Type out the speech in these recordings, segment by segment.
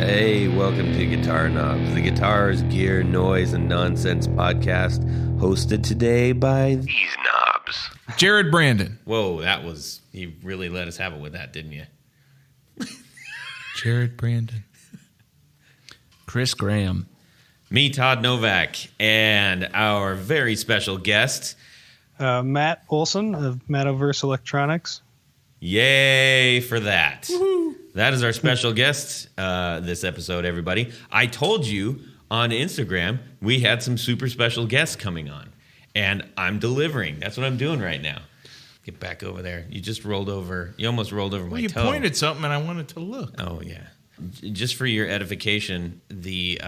Hey, welcome to Guitar Knobs, the guitars, gear, noise, and nonsense podcast, hosted today by these knobs. Jared Brandon. Whoa, you really let us have it with that, didn't you? Jared Brandon. Chris Graham. Me, Todd Novak, and our very special guest. Matt Olson of Mattoverse Electronics. Yay for that. Woo-hoo. That is our special guest this episode, everybody. I told you on Instagram we had some super special guests coming on, and I'm delivering. That's what I'm doing right now. Get back over there. You just rolled over. You almost rolled over my toe. You pointed something, and I wanted to look. Oh, yeah. Just for your edification, the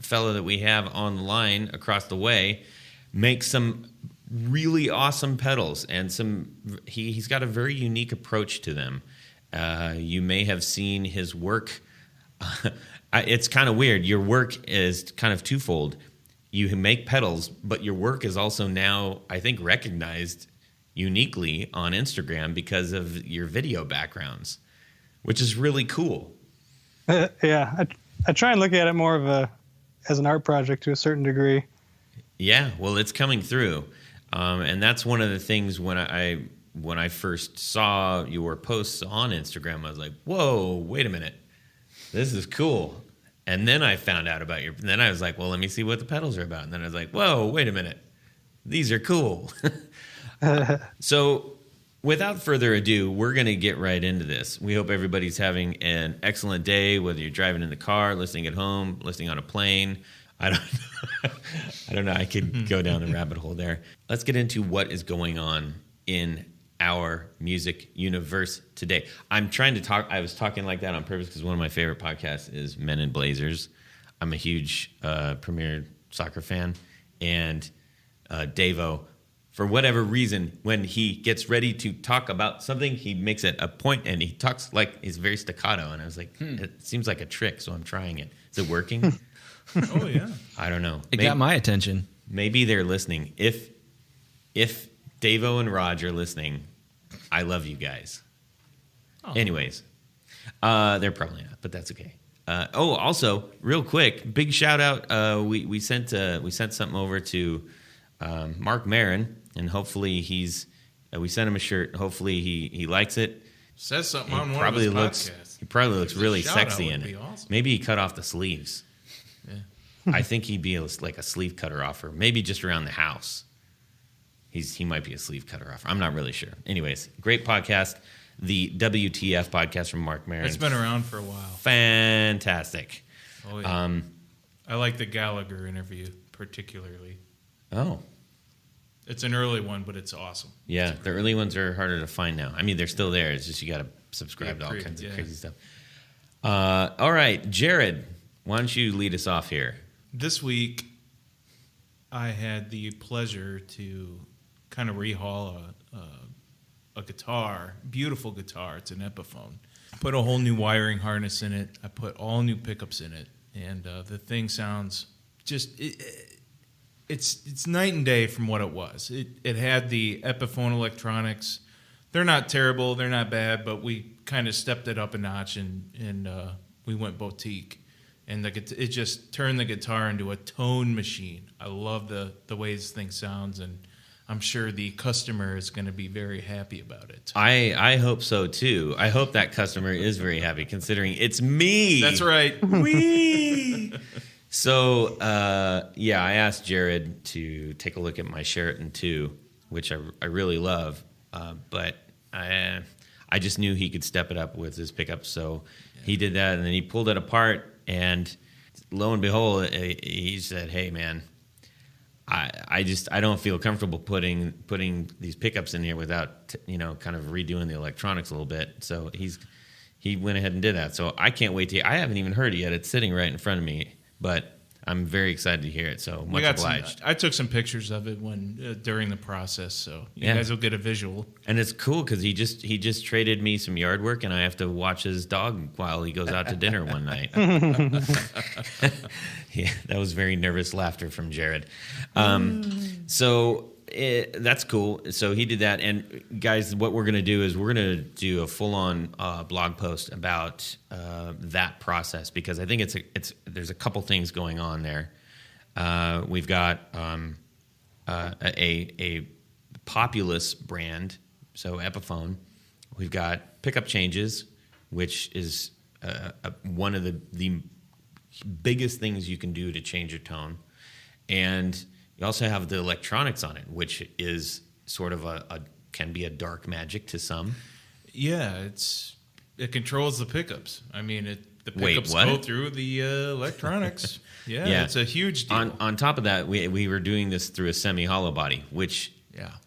fellow that we have on the line across the way makes some really awesome pedals, and he's got a very unique approach to them. You may have seen his work. It's kind of weird. Your work is kind of twofold. You make pedals, but your work is also now, I think, recognized uniquely on Instagram because of your video backgrounds, which is really cool. Yeah, I try and look at it more as an art project to a certain degree. Yeah, well, it's coming through, and that's one of the things when I first saw your posts on Instagram, I was like, "Whoa, wait a minute, this is cool." And then I found out about then I was like, "Well, let me see what the pedals are about." And then I was like, "Whoa, wait a minute, these are cool." So, without further ado, we're going to get right into this. We hope everybody's having an excellent day, whether you're driving in the car, listening at home, listening on a plane. I don't know. I could go down the rabbit hole there. Let's get into what is going on in our music universe today. I'm trying to talk. I was talking like that on purpose because one of my favorite podcasts is Men in Blazers. I'm a huge Premier Soccer fan, and Davo, for whatever reason, when he gets ready to talk about something, he makes it a point, and he talks like he's very staccato. And I was like, It seems like a trick, so I'm trying it. Is it working? Oh, yeah. I don't know. It got my attention. Maybe they're listening. If Davo and Raj are listening, I love you guys. Oh. Anyways, they're probably not, but that's okay. Also, real quick, big shout out. We sent something over to Mark Marin, and hopefully we sent him a shirt. Hopefully he likes it. Says something on one of his podcasts. He probably looks really sexy in it. Awesome. Maybe he cut off the sleeves. Yeah. I think he'd be like a sleeve cutter offer, maybe just around the house. He might be a sleeve cutter offer. I'm not really sure. Anyways, great podcast, the WTF podcast from Mark Maron. It's been around for a while. Fantastic. Oh yeah. I like the Gallagher interview particularly. Oh, it's an early one, but it's awesome. Yeah, the early ones are harder to find now. I mean, they're still there. It's just you got to subscribe to all kinds of crazy stuff. All right, Jared, why don't you lead us off here? This week, I had the pleasure to kind of rehaul a guitar, beautiful guitar. It's an Epiphone. I put a whole new wiring harness in it. I put all new pickups in it, and the thing sounds just it's night and day from what it was. It had the Epiphone Electronics. They're not terrible, they're not bad, but we kind of stepped it up a notch and we went boutique. And it just turned the guitar into a tone machine. I love the way this thing sounds, and I'm sure the customer is going to be very happy about it. I hope so, too. I hope that customer is very happy, considering it's me. That's right. Wee! So, I asked Jared to take a look at my Sheraton 2, which I really love, but I just knew he could step it up with his pickup, so he did that, and then he pulled it apart. And lo and behold, he said, "Hey, man, I don't feel comfortable putting these pickups in here without kind of redoing the electronics a little bit." So he went ahead and did that. So I can't wait to. I haven't even heard it yet. It's sitting right in front of me, but I'm very excited to hear it. So much obliged. I took some pictures of it during the process, so you guys will get a visual. And it's cool because he just traded me some yard work, and I have to watch his dog while he goes out to dinner one night. Yeah, that was very nervous laughter from Jared. So that's cool. So he did that. And guys, what we're going to do is we're going to do a full-on blog post about that process, because I think there's a couple things going on there. We've got a Populous brand, so Epiphone. We've got pickup changes, which is one of the biggest things you can do to change your tone. And you also have the electronics on it, which is sort of can be a dark magic to some. Yeah, it controls the pickups. I mean, the pickups what? go through the electronics. Yeah, it's a huge deal. On top of that, we were doing this through a semi-hollow body, which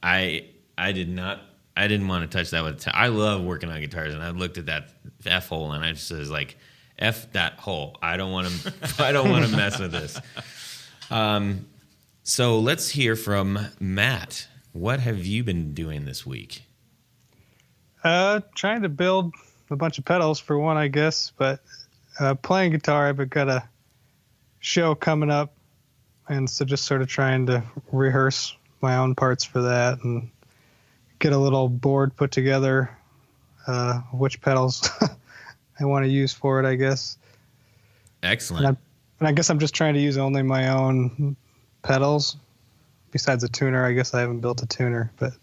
I didn't want to touch that with. I love working on guitars, and I looked at that F hole, and I just was like, F that hole. I don't want to mess with this. So let's hear from Matt. What have you been doing this week? Trying to build a bunch of pedals for one, I guess, but playing guitar, I've got a show coming up, and so just sort of trying to rehearse my own parts for that and get a little board put together, which pedals I want to use for it, I guess. Excellent. And I guess I'm just trying to use only my own pedals. Besides a tuner, I guess I haven't built a tuner, but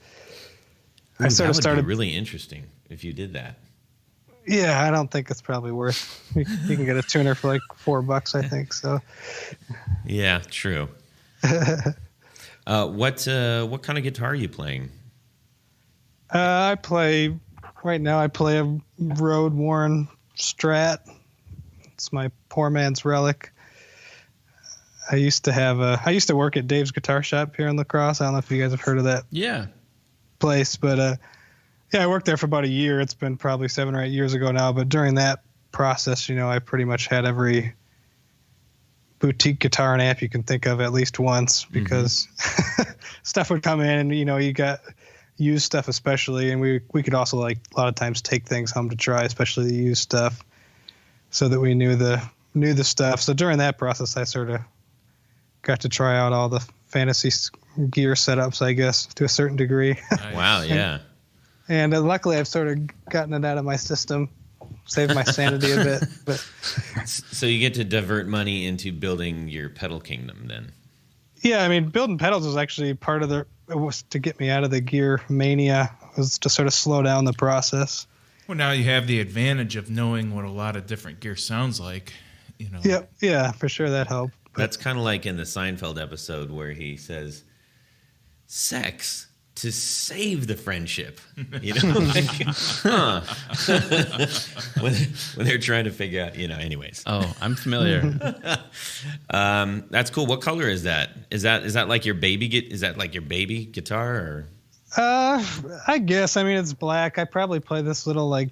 I sort of started. Be really interesting if you did that. Yeah, I don't think it's probably worth. You can get a tuner for like $4, I think. So. Yeah, true. What kind of guitar are you playing? I play a road worn Strat. It's my poor man's relic. I used to work at Dave's Guitar Shop here in La Crosse. I don't know if you guys have heard of that place, but I worked there for about a year. It's been probably 7 or 8 years ago now, but during that process, I pretty much had every boutique guitar and amp you can think of at least once, because stuff would come in and, you got used stuff especially, and we could also like a lot of times take things home to try, especially the used stuff, so that we knew the stuff. So during that process, I sort of got to try out all the fantasy gear setups, I guess, to a certain degree. Wow, yeah. And luckily, I've sort of gotten it out of my system, saved my sanity a bit. But so you get to divert money into building your pedal kingdom, then. Yeah, I mean, building pedals was actually part of it was to get me out of the gear mania. It was to sort of slow down the process. Well, now you have the advantage of knowing what a lot of different gear sounds like. Yep, yeah, for sure that helped. That's kind of like in the Seinfeld episode where he says, "Sex to save the friendship," when they're trying to figure out, anyways. Oh, I'm familiar. That's cool. What color is that? Is that like your baby? Is that like your baby guitar? Or? I guess. I mean, it's black. I probably play this little like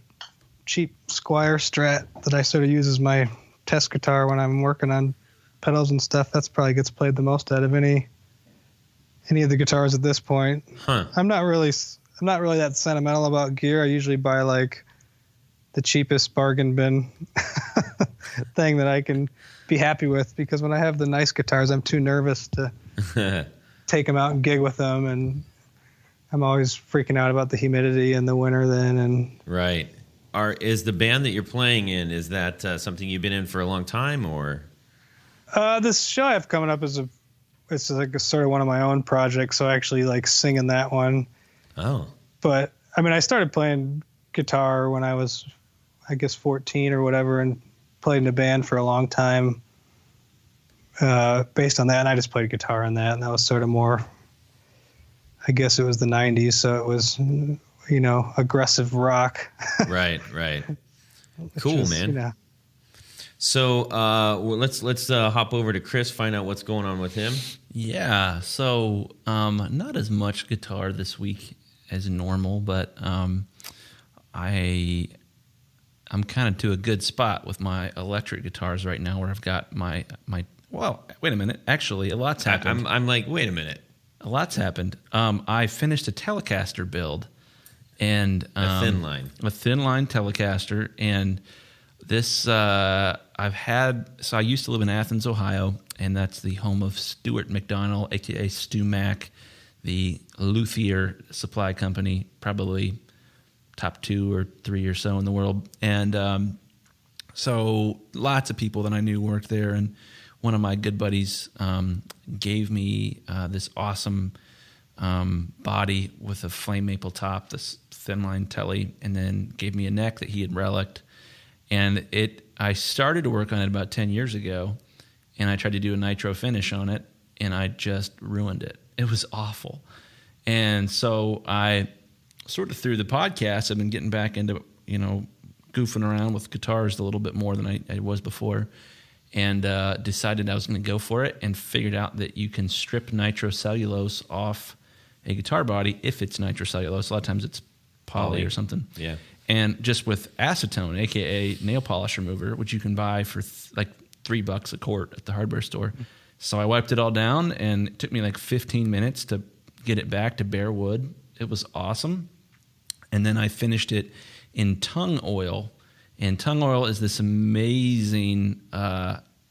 cheap Squire Strat that I sort of use as my test guitar when I'm working on pedals and stuff. That's probably gets played the most out of any of the guitars at this point. Huh. I'm not really that sentimental about gear. I usually buy like the cheapest bargain bin thing that I can be happy with, because when I have the nice guitars, I'm too nervous to take them out and gig with them, and I'm always freaking out about the humidity in the winter then. And right. Is the band that you're playing in, is that something you've been in for a long time, or? This show I have coming up it's like a sort of one of my own projects, so I actually like sing in that one. Oh. But I mean, I started playing guitar when I was, I guess, 14 or whatever, and played in a band for a long time based on that. And I just played guitar in that, and that was sort of more, I guess it was the 90s, so it was, aggressive rock. Right. Cool, man. So let's hop over to Chris, find out what's going on with him. Yeah, so not as much guitar this week as normal, but I'm kind of to a good spot with my electric guitars right now, where I've got my well, wait a minute. Actually, a lot's happened. I'm like, wait a minute. A lot's happened. I finished a Telecaster build, and a thin line Telecaster, and this I used to live in Athens, Ohio, and that's the home of Stuart McDonald, aka Stu Mac, the luthier supply company, probably top 2 or 3 or so in the world. And so lots of people that I knew worked there. And one of my good buddies gave me this awesome body with a flame maple top, this thin line telly, and then gave me a neck that he had reliced. And I started to work on it about 10 years ago, and I tried to do a nitro finish on it, and I just ruined it. It was awful. And so I sort of through the podcast, I've been getting back into, goofing around with guitars a little bit more than I was before, and decided I was going to go for it, and figured out that you can strip nitrocellulose off a guitar body if it's nitrocellulose. A lot of times it's poly or something. Yeah. And just with acetone, a.k.a. nail polish remover, which you can buy for like $3 a quart at the hardware store. So I wiped it all down, and it took me like 15 minutes to get it back to bare wood. It was awesome. And then I finished it in tung oil. And tung oil is this amazing,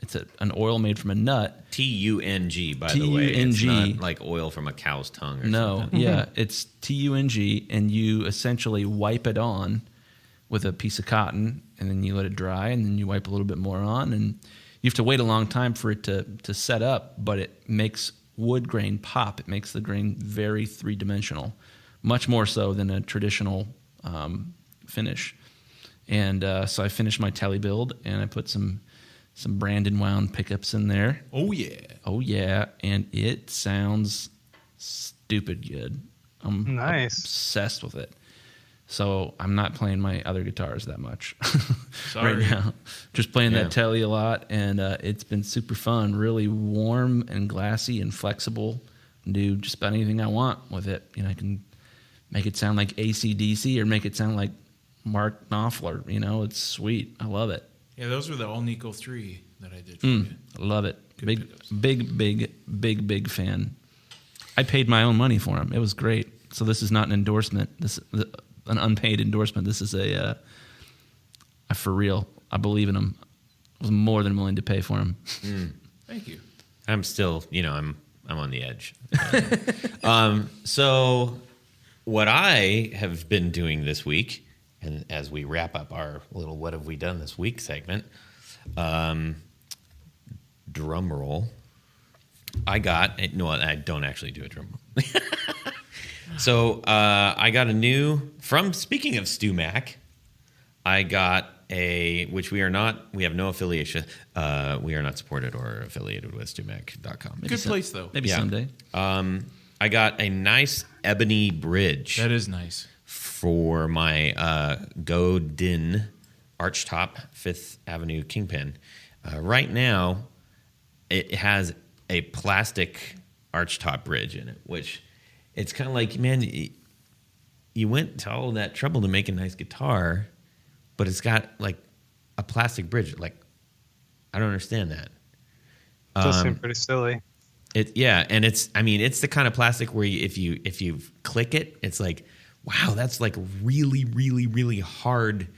it's an oil made from a nut. T-U-N-G, by the way. T-U-N-G. It's not like oil from a cow's tongue or something. Yeah, it's T-U-N-G, and you essentially wipe it on with a piece of cotton, and then you let it dry, and then you wipe a little bit more on, and you have to wait a long time for it to set up, but it makes wood grain pop. It makes the grain very three-dimensional, much more so than a traditional finish. And so I finished my telly build, and I put some Brandon wound pickups in there. Oh, yeah. Oh, yeah. And it sounds stupid good. I'm obsessed with it. So I'm not playing my other guitars that much right now. Just playing that telly a lot, and it's been super fun. Really warm and glassy and flexible. Do just about anything I want with it. I can make it sound like AC/DC or make it sound like Mark Knopfler. It's sweet. I love it. Yeah, those were the All Nico 3 that I did for you. I love it. Good Big fan. I paid my own money for them. It was great. So this is not an endorsement. This is an unpaid endorsement. This is a for real. I believe in them. I was more than willing to pay for them. Thank you. I'm still, I'm on the edge. So what I have been doing this week, and as we wrap up our little "What Have We Done This Week" segment, drum roll. I don't actually do a drum roll. So I got speaking of Stu Mac, I got which we have no affiliation. We are not supported or affiliated with StuMac.com. Good place, though. Maybe someday. I got a nice ebony bridge. That is nice. For my Godin Archtop 5th Avenue Kingpin. Right now, it has a plastic archtop bridge in it, which it's kind of like, man, you went to all of that trouble to make a nice guitar, but it's got like a plastic bridge. Like, I don't understand that. It does seem pretty silly. And it's the kind of plastic where if you click it, it's like, wow, that's like really, really, really hard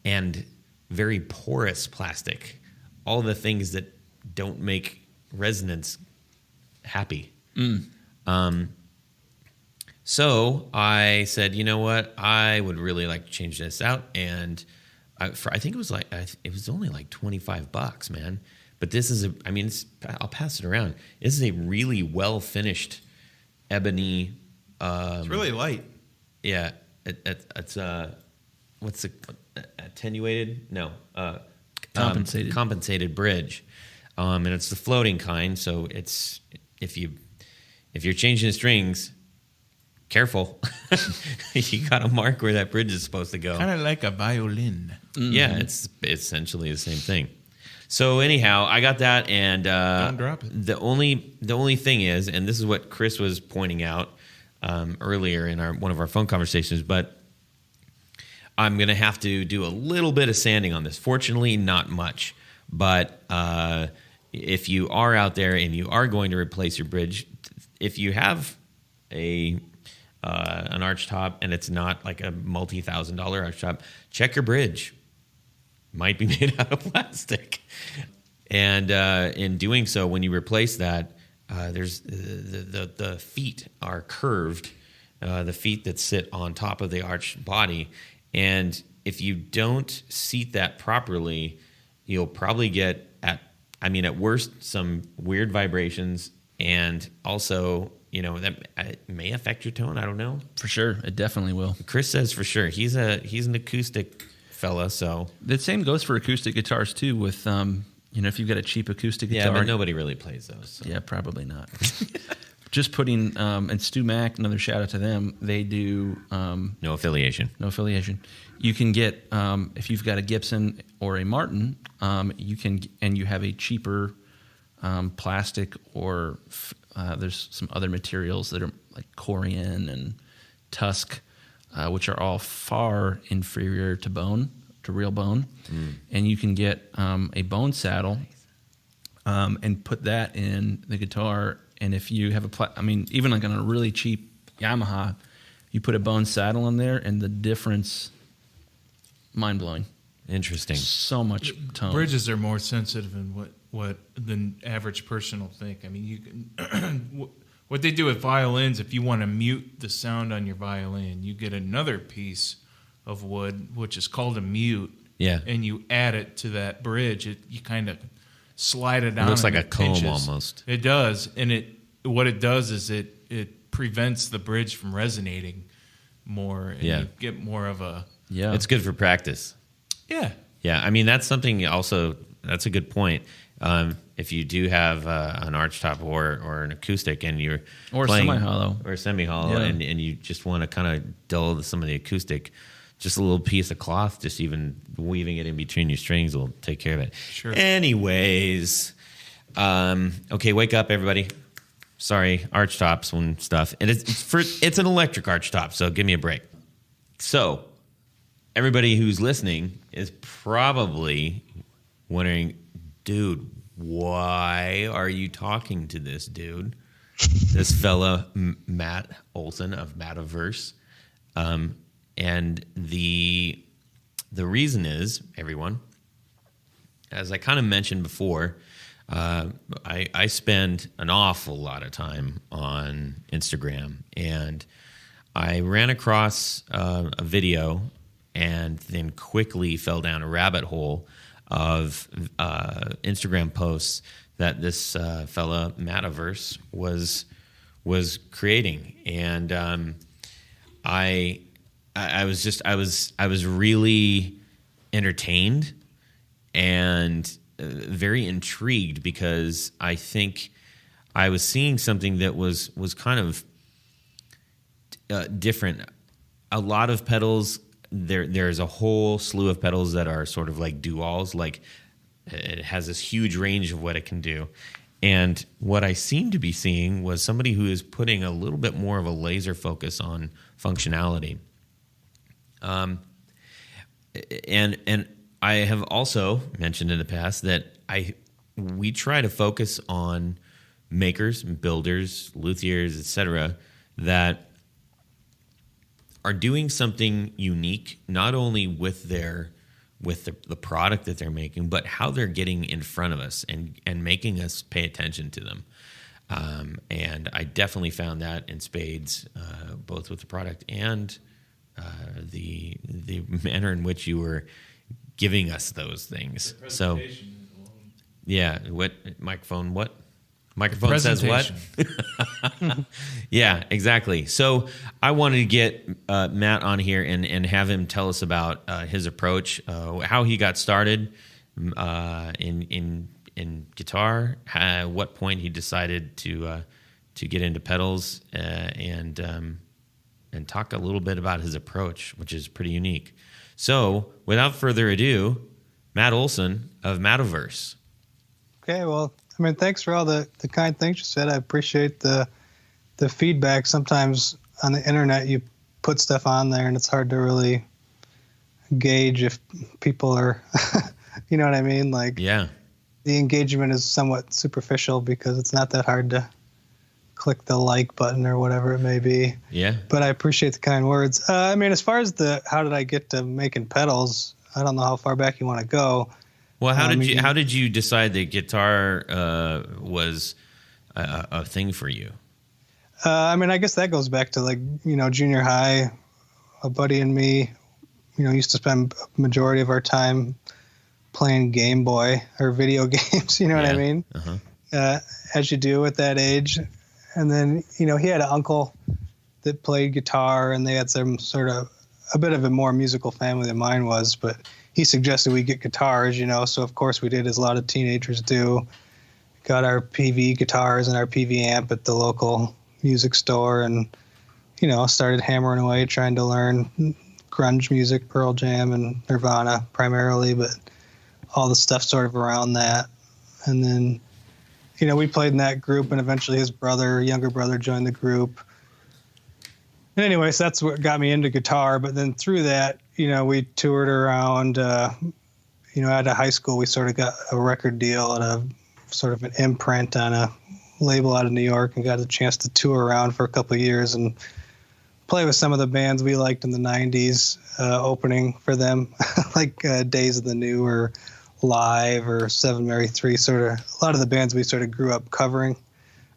and very porous plastic. All the things that don't make resonance happy. So I said, you know what? I would really like to change this out. And I think it was only like $25, man. But this is I'll pass it around. This is a really well finished ebony. It's really light. Yeah, it's what's the attenuated? No, compensated bridge, and it's the floating kind. So it's if you're changing the strings, careful. You got to mark where that bridge is supposed to go. Kind of like a violin. Yeah, it's essentially the same thing. So anyhow, I got that, and don't drop it. The only thing is, and this is what Chris was pointing out earlier in one of our phone conversations, but I'm going to have to do a little bit of sanding on this. Fortunately, not much, but if you are out there and you are going to replace your bridge, if you have an archtop and it's not like a multi-$1,000 archtop, check your bridge. Might be made out of plastic. And in doing so, when you replace that, there's the feet are curved, the feet that sit on top of the arched body, and if you don't seat that properly, you'll probably get at worst some weird vibrations, and also that may affect your tone. I don't know For sure, it definitely will. Chris says for sure he's an acoustic fella, so The same goes for acoustic guitars too. With if you've got a cheap acoustic guitar, yeah, but nobody really plays those. So. yeah, probably not. Just putting and Stu Mack, another shout out to them. They do No affiliation. no affiliation. You can get if you've got a Gibson or a Martin, you can, and you have a cheaper plastic or there's some other materials that are like Corian and Tusk, which are all far inferior to real bone. And you can get a bone saddle and put that in the guitar. And if you have even like on a really cheap Yamaha, you put a bone saddle in there, and the difference, mind blowing. Interesting. So much tone. Bridges are more sensitive than what the average person will think. I mean, you can what they do with violins. If you want to mute the sound on your violin, you get another piece of wood, which is called a mute. Yeah. And you add it to that bridge. You kind of slide it down. It looks like and a comb pinches. almost. It does, and what it does is it prevents the bridge from resonating more, and you get more of a It's good for practice. yeah. Yeah, I mean that's something also. That's a good point. If you do have an archtop or an acoustic, and you're Or playing, semi-hollow. or semi-hollow, Yeah. and you just want to kind of dull some of the acoustic, just a little piece of cloth, just even weaving it in between your strings will take care of it. Sure. Anyways, okay, wake up, everybody. Sorry, archtops and stuff. And it's an electric archtop, so give me a break. So, everybody who's listening is probably wondering, dude, why are you talking to this dude? This fella, Matt Olson of Mattoverse. And the reason is, everyone, as I kind of mentioned before, I spend an awful lot of time on Instagram, and I ran across a video and then quickly fell down a rabbit hole of Instagram posts that this fella Mattoverse was creating, and I was really entertained and very intrigued, because I think I was seeing something that was kind of different. A lot of pedals, there's a whole slew of pedals that are sort of like do-alls, like it has this huge range of what it can do. And what I seemed to be seeing was somebody who is putting a little bit more of a laser focus on functionality. And I have also mentioned in the past that we try to focus on makers, builders, luthiers, etc., that are doing something unique, not only with the product that they're making, but how they're getting in front of us and making us pay attention to them. And I definitely found that in spades, both with the product and the manner in which you were giving us those things. So, yeah, what microphone? What microphone says what? Yeah, exactly. So I wanted to get Matt on here and have him tell us about his approach, how he got started in guitar, what point he decided to get into pedals, and talk a little bit about his approach, which is pretty unique. So, without further ado, Matt Olson of Mattoverse. Okay, well, I mean, thanks for all the kind things you said. I appreciate the feedback. Sometimes on the internet, you put stuff on there, and it's hard to really gauge if people are, you know what I mean? Like, Yeah. the engagement is somewhat superficial because it's not that hard to click the like button or whatever it may be. Yeah. But I appreciate the kind words. I mean, as far as how did I get to making pedals, I don't know how far back you want to go. Well, how did you decide that guitar was a thing for you? I mean, I guess that goes back to like, junior high. A buddy and me, used to spend a majority of our time playing Game Boy or video games. You know what I mean? Uh-huh. As you do at that age. And then, he had an uncle that played guitar, and they had some sort of a bit of a more musical family than mine was, but he suggested we get guitars, so of course we did, as a lot of teenagers do. Got our PV guitars and our PV amp at the local music store, and started hammering away trying to learn grunge music, Pearl Jam and Nirvana primarily, but all the stuff sort of around that. And then we played in that group, and eventually his younger brother joined the group. And anyways, that's what got me into guitar. But then through that, we toured around, out of high school, we sort of got a record deal at a sort of an imprint on a label out of New York, and got a chance to tour around for a couple of years and play with some of the bands we liked in the 90s, opening for them, like Days of the New or Live or Seven Mary Three, sort of a lot of the bands we sort of grew up covering.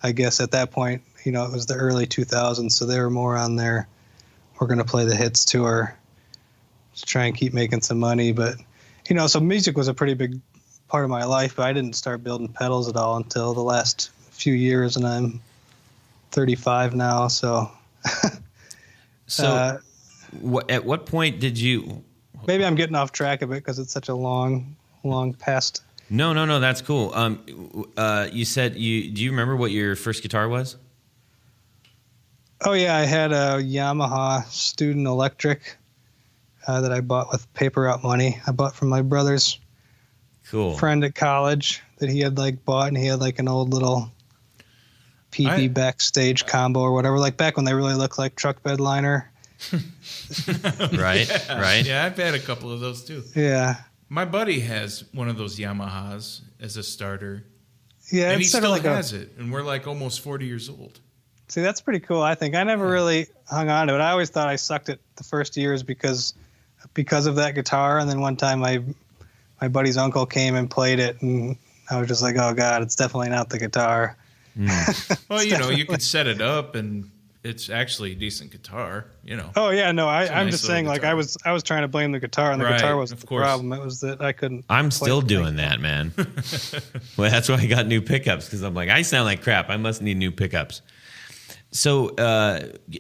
I guess at that point, it was the early 2000s, so they were more on their we're going to play the hits tour to try and keep making some money. But, so music was a pretty big part of my life, but I didn't start building pedals at all until the last few years, and I'm 35 now, so... So at what point did you... Maybe I'm getting off track of it because it's such a long past. No, that's cool. You said do you remember what your first guitar was? Oh yeah, I had a Yamaha Student Electric that I bought with paper out money. I bought from my brother's friend at college that he had bought, and he had an old little PV backstage combo or whatever, back when they really looked like truck bed liner. Right. Yeah, I've had a couple of those too. Yeah. My buddy has one of those Yamahas as a starter. Yeah, and he it's sort still of has it, and we're almost 40 years old. See, that's pretty cool, I think. I never really hung on to it. I always thought I sucked at the first years because of that guitar, and then one time my buddy's uncle came and played it, and I was just like, oh, God, it's definitely not the guitar. Well, you could set it up, and it's actually a decent guitar, Oh, yeah, no, I'm nice just saying, guitar. I was trying to blame the guitar, and the guitar wasn't the course. problem. It was that I couldn't. I'm still doing that, man. Well, that's why I got new pickups, because I'm like, I sound like crap. I must need new pickups. So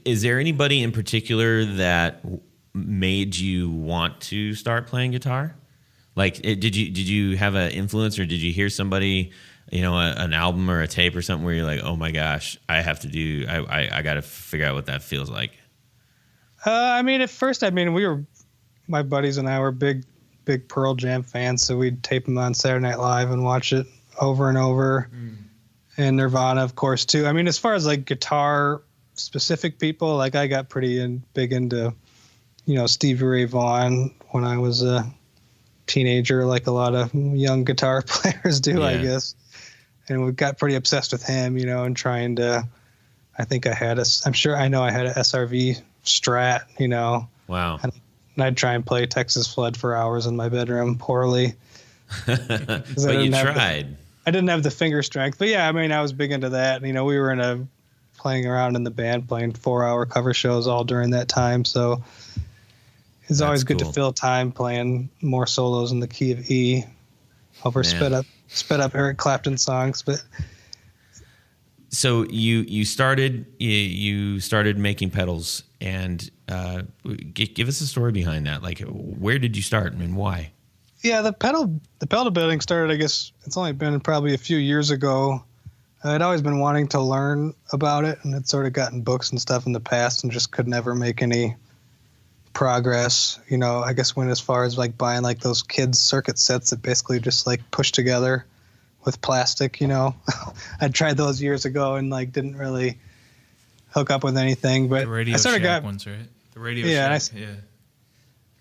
is there anybody in particular that made you want to start playing guitar? Did you have an influence, or did you hear somebody, an album or a tape or something where you're like, oh my gosh, I got to figure out what that feels like? At first, my buddies and I were big Pearl Jam fans, so we'd tape them on Saturday Night Live and watch it over and over. And Nirvana, of course, too. As far as guitar specific people, I got pretty big into, Stevie Ray Vaughan when I was a teenager, like a lot of young guitar players do, I guess. And we got pretty obsessed with him, and trying to, I had a SRV Strat, Wow. And I'd try and play Texas Flood for hours in my bedroom poorly. But you tried. I didn't have the finger strength, but yeah, I was big into that. We were playing around in the band, playing 4-hour cover shows all during that time. So it's always good to fill time playing more solos in the key of E over sped up Eric Clapton songs. But so you started making pedals, and give us a story behind that. Where did you start and why? Yeah, the pedal building started, I guess it's only been probably a few years ago. I'd always been wanting to learn about it, and had sort of gotten books and stuff in the past and just could never make any progress. I guess went as far as buying those kids circuit sets that basically just push together with plastic, I'd tried those years ago and didn't really hook up with anything, but the Radio I sort of Shack got ones, right? The Radio Shack,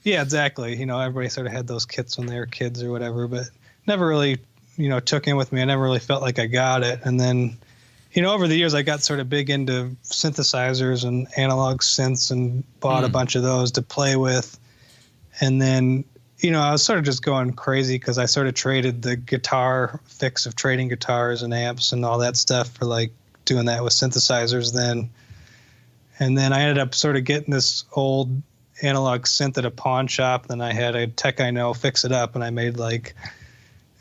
Yeah, exactly. Everybody sort of had those kits when they were kids or whatever, but never really, took in with me. I never really felt like I got it. And then, over the years, I got sort of big into synthesizers and analog synths and bought a bunch of those to play with. And then, I was sort of just going crazy because I sort of traded the guitar fix of trading guitars and amps and all that stuff for like doing that with synthesizers then. And then I ended up sort of getting this old analog synth at a pawn shop. Then I had a tech I know fix it up, and I made like,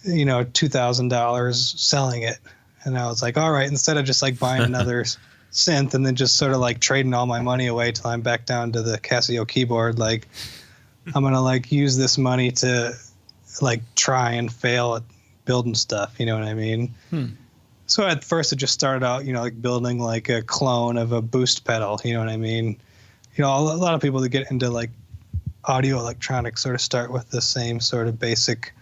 $2,000 selling it. And I was like, all right, instead of just like buying another synth and then just sort of like trading all my money away till I'm back down to the Casio keyboard, like I'm going to like use this money to like try and fail at building stuff. You know what I mean? So at first it just started out, like building like a clone of a boost pedal. You know what I mean? A lot of people that get into like audio electronics sort of start with the same sort of basic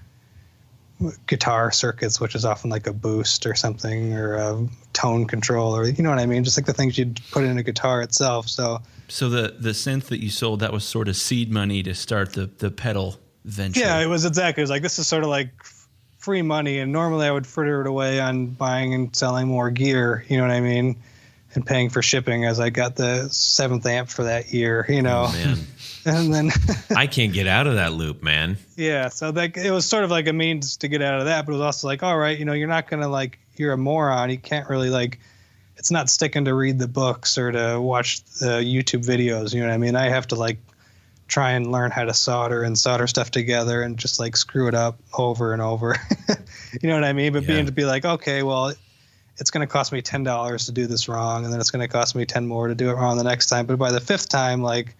guitar circuits, which is often like a boost or something, or a tone control, or you know what I mean? Just like the things you'd put in a guitar itself. So the synth that you sold, that was sort of seed money to start the pedal venture. Yeah, it was exactly. It was like, this is sort of like free money, and normally I would fritter it away on buying and selling more gear, you know what I mean, and paying for shipping as I got the 7th amp for that year, Oh, man. And then I can't get out of that loop, man. yeah, so that it was sort of like a means to get out of that, but it was also like, all right, you're not gonna like, you're a moron, you can't really like, it's not sticking to read the books or to watch the YouTube videos, you know what I mean? I have to like try and learn how to solder stuff together and just like screw it up over and over. You know what I mean? But being to be like, okay, well, it's going to cost me $10 to do this wrong, and then it's going to cost me 10 more to do it wrong the next time. But by the 5th time, like,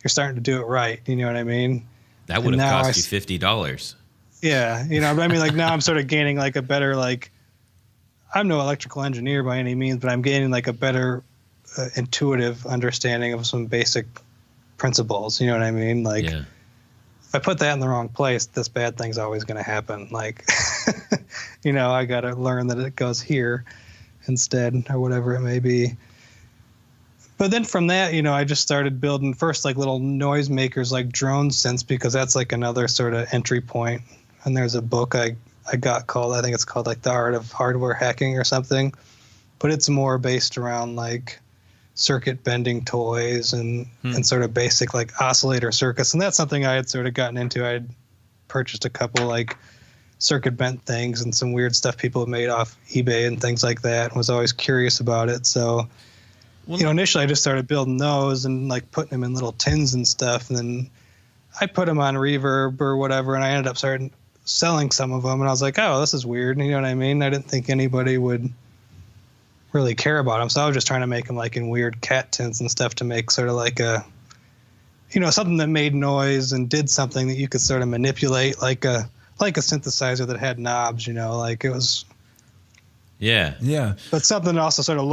you're starting to do it right. You know what I mean? That would have cost you $50. Yeah. But I mean, like, now I'm sort of gaining like a better, like, I'm no electrical engineer by any means, but I'm gaining like a better intuitive understanding of some basic principles. You know what I mean? Like, if I put that in the wrong place, this bad thing's always going to happen. Like, I got to learn that it goes here instead, or whatever it may be. But then from that, I just started building first like little noise makers, like drone synths, because that's like another sort of entry point. And there's a book I got called, I think it's called like The Art of Hardware Hacking or something, but it's more based around like circuit bending toys and sort of basic like oscillator circuits. And that's something I had sort of gotten into. I had purchased a couple like circuit bent things and some weird stuff people have made off eBay and things like that, and was always curious about it. So, initially I just started building those and like putting them in little tins and stuff. And then I put them on Reverb or whatever, and I ended up starting selling some of them. And I was like, oh, this is weird. You know what I mean? I didn't think anybody would really care about them. So I was just trying to make them like in weird cat tins and stuff to make sort of like a, something that made noise and did something that you could sort of manipulate, like a synthesizer that had knobs, like it was. Yeah. But something that also sort of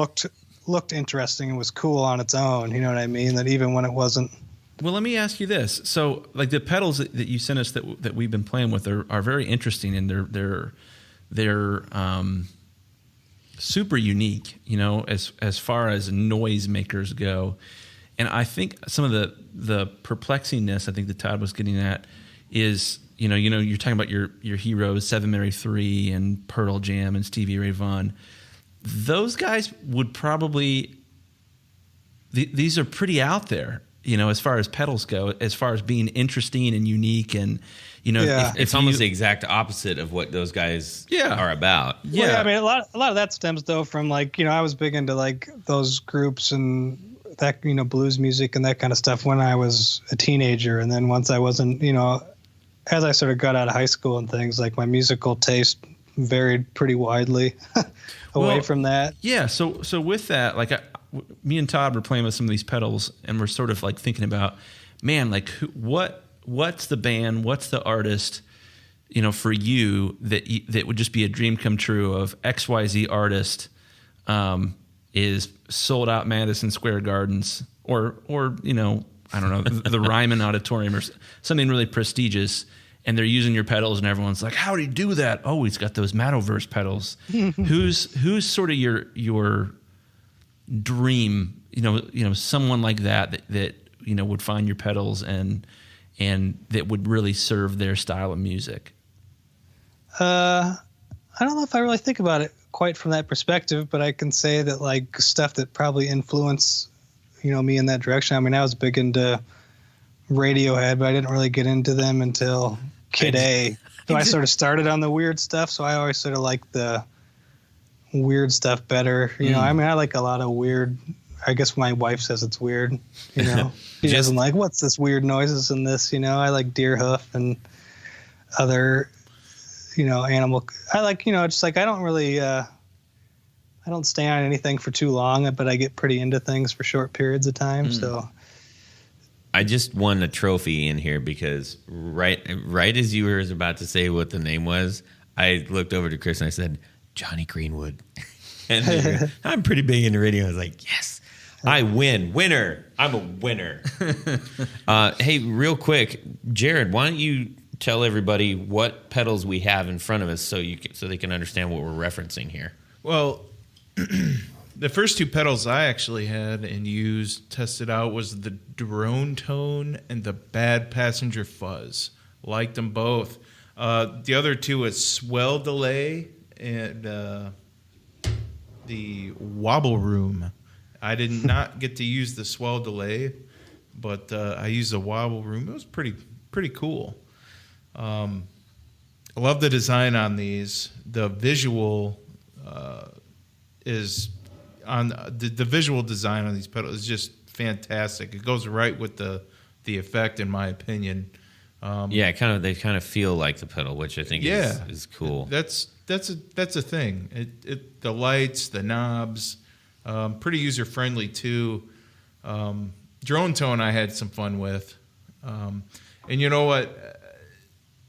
looked interesting and was cool on its own. You know what I mean? That even when it wasn't. Well, let me ask you this. So, like the pedals that you sent us that we've been playing with are very interesting, and they're super unique, as far as noise makers go. And I think some of the perplexingness I think that Todd was getting at is, you're talking about your heroes, Seven Mary 3 and Pearl Jam and Stevie Ray Vaughan. Those guys would probably these are pretty out there, as far as pedals go, as far as being interesting and unique, and it's almost the exact opposite of what those guys are about. Yeah, well, I mean, a lot of that stems though from like, I was big into like those groups and that, blues music and that kind of stuff when I was a teenager, and then once I wasn't, as I sort of got out of high school and things, like my musical taste varied pretty widely away from that. Yeah, so with that, like me and Todd were playing with some of these pedals, and we're sort of like thinking about, man, like what's the band, what's the artist, for you that would just be a dream come true of XYZ artist is sold out Madison Square Gardens or I don't know, the Ryman Auditorium or something really prestigious, and they're using your pedals, and everyone's like, how do you do that? Oh, he's got those Mattoverse pedals. Who's sort of your dream, someone like that would find your pedals and that would really serve their style of music? I don't know if I really think about it quite from that perspective, but I can say that like stuff that probably influenced, me in that direction. I mean, I was big into Radiohead, but I didn't really get into them until Kid A. So I sort of started on the weird stuff, so I always sort of like the weird stuff better. You know, I mean, I like a lot of weird. I guess my wife says it's weird. You know, she doesn't like what's this weird noises in this. You know, I like deer hoof and other, you know, animal. I like, you know, just like I don't really. I don't stay on anything for too long, but I get pretty into things for short periods of time. So I just won a trophy in here because right as you were about to say what the name was, I looked over to Chris and I said, Johnny Greenwood. And I'm pretty big into radio. I was like, yes, I win. Winner. I'm a winner. Hey, real quick, Jared, why don't you tell everybody what pedals we have in front of us so they can understand what we're referencing here? Well, the first two pedals I actually had and tested out was the Drone Tone and the Bad Passenger Fuzz. Liked them both. The other two was Swell Delay and the Wobble Room. I did not get to use the Swell Delay, but I used the Wobble Room. It was pretty cool. I love the design on these. The visual is on the visual design on these pedals is just fantastic. It goes right with the effect, in my opinion. They kind of feel like the pedal, which I think is cool. That's a thing. The lights, the knobs, pretty user friendly too. Drone Tone I had some fun with, and you know what?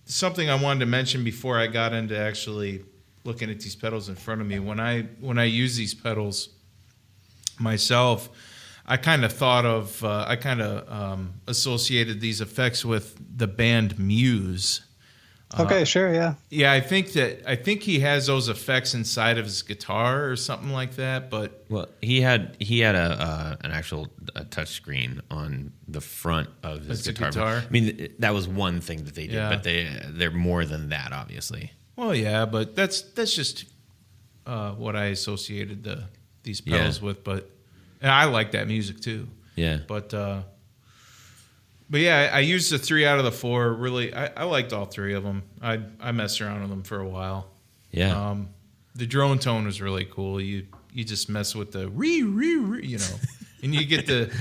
Something I wanted to mention before I got into actually looking at these pedals in front of me. When I use these pedals myself, I kind of thought of associated these effects with the band Muse. Okay, sure, yeah. Yeah, I think he has those effects inside of his guitar or something like that. But he had an actual touch screen on the front of his guitar. I mean, that was one thing that they did, but they're more than that, obviously. Well, yeah, but that's just what I associated these pedals with. But and I like that music too. Yeah. But yeah, I used the 3 out of the 4. Really, I liked all 3 of them. I messed around with them for a while. Yeah. The Drone Tone was really cool. You just mess with the re, you know, and you get the.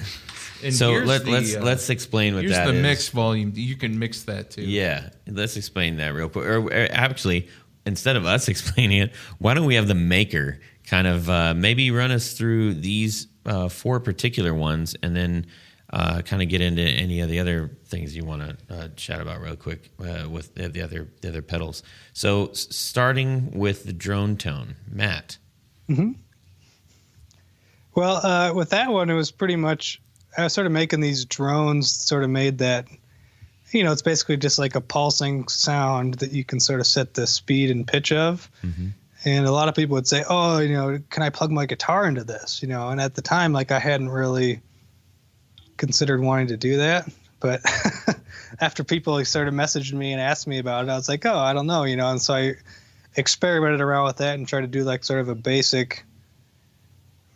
And so let's explain what that is. Here's the mix volume. You can mix that too. Yeah, let's explain that real quick. Or actually, instead of us explaining it, why don't we have the maker kind of maybe run us through these 4 particular ones, and then kind of get into any of the other things you want to chat about real quick with the other pedals. So starting with the Drone Tone, Matt. Mm-hmm. Well, with that one, it was pretty much. I was sort of making these drones, sort of made that, you know, it's basically just like a pulsing sound that you can sort of set the speed and pitch of. Mm-hmm. And a lot of people would say, oh, you know, can I plug my guitar into this? You know, and at the time, like I hadn't really considered wanting to do that. But after people sort of messaged me and asked me about it, I was like, oh, I don't know, you know. And so I experimented around with that and tried to do like sort of a basic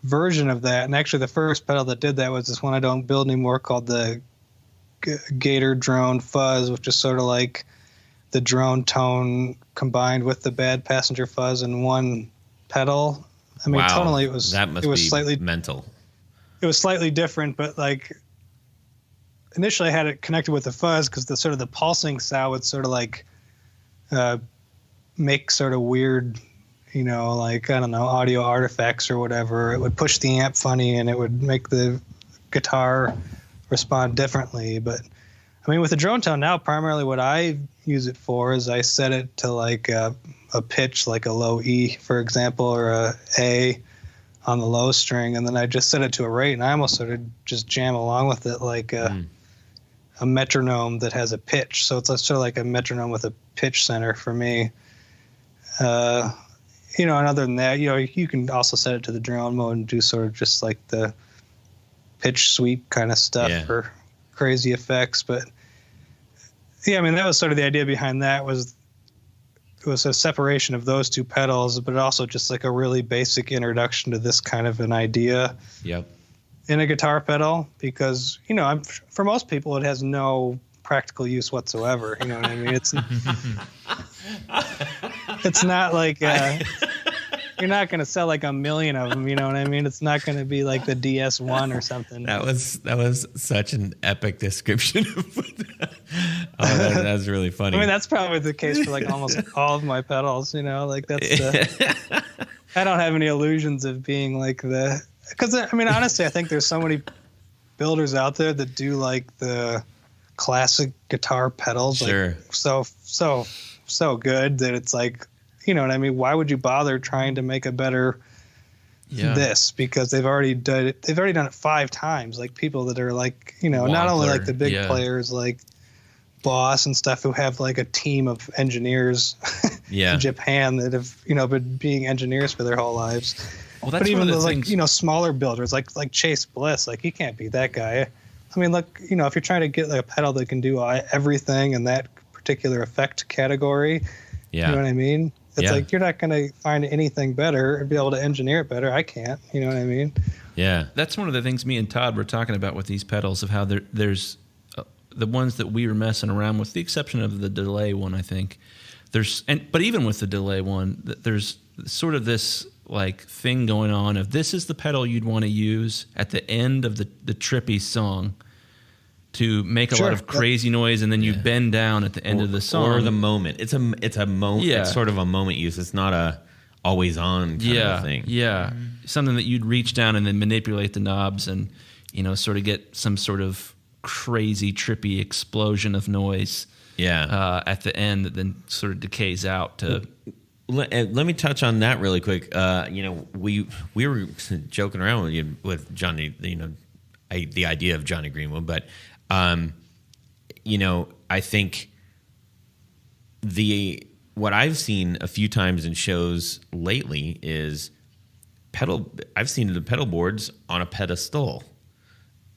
version of that. And actually the first pedal that did that was this one I don't build anymore called the Gator Drone Fuzz, which is sort of like the Drone Tone combined with the Bad Passenger Fuzz in one pedal. I mean, tonally it was slightly mental. It was slightly different, but like initially I had it connected with the fuzz because the sort of the pulsing sound would sort of like make sort of weird, you know, like, I don't know, audio artifacts or whatever. It would push the amp funny and it would make the guitar respond differently. But I mean, with the Drone Tone now, primarily what I use it for is I set it to like a pitch, like a low E, for example, or a A on the low string. And then I just set it to a rate and I almost sort of just jam along with it like a metronome that has a pitch. So it's sort of like a metronome with a pitch center for me. You know, and other than that, you know, you can also set it to the drone mode and do sort of just like the pitch sweep kind of stuff for crazy effects. But yeah, I mean, that was sort of the idea behind that was it was a separation of those 2 pedals, but also just like a really basic introduction to this kind of an idea. Yep. in a guitar pedal because, for most people, it has no practical use whatsoever. You know what I mean? It's not like you're not going to sell like 1 million of them. You know what I mean? It's not going to be like the DS1 or something. That was such an epic description. That's really funny. I mean, that's probably the case for like almost all of my pedals. Like that's. I don't have any illusions of being like because I mean, honestly, I think there's so many builders out there that do like the classic guitar pedals, sure. Like so good that it's like, you know what I mean? Why would you bother trying to make a better this? Because they've already done it 5 times. Like people that are like, not only like the big players like Boss and stuff who have like a team of engineers in Japan that have, been being engineers for their whole lives. Well, that's but even the things. like, smaller builders like Chase Bliss, like he can't beat that guy. I mean, look, if you're trying to get like a pedal that can do everything in that particular effect category, you know what I mean? It's like you're not going to find anything better or be able to engineer it better. I can't. You know what I mean? Yeah. That's one of the things me and Todd were talking about with these pedals, of how there's the ones that we were messing around with, the exception of the delay one, I think. But even with the delay one, there's sort of this like thing going on of this is the pedal you'd want to use at the end of the trippy song to make a lot of crazy noise, and then you bend down at the end of the song. Or the moment. It's a moment. Yeah. It's sort of a moment use. It's not a always on kind of thing. Yeah. Something that you'd reach down and then manipulate the knobs and, sort of get some sort of crazy, trippy explosion of noise at the end that then sort of decays out to... Let me touch on that really quick. We were joking around with Johnny, the idea of Johnny Greenwood, but I think what I've seen a few times in shows lately is I've seen the pedal boards on a pedestal.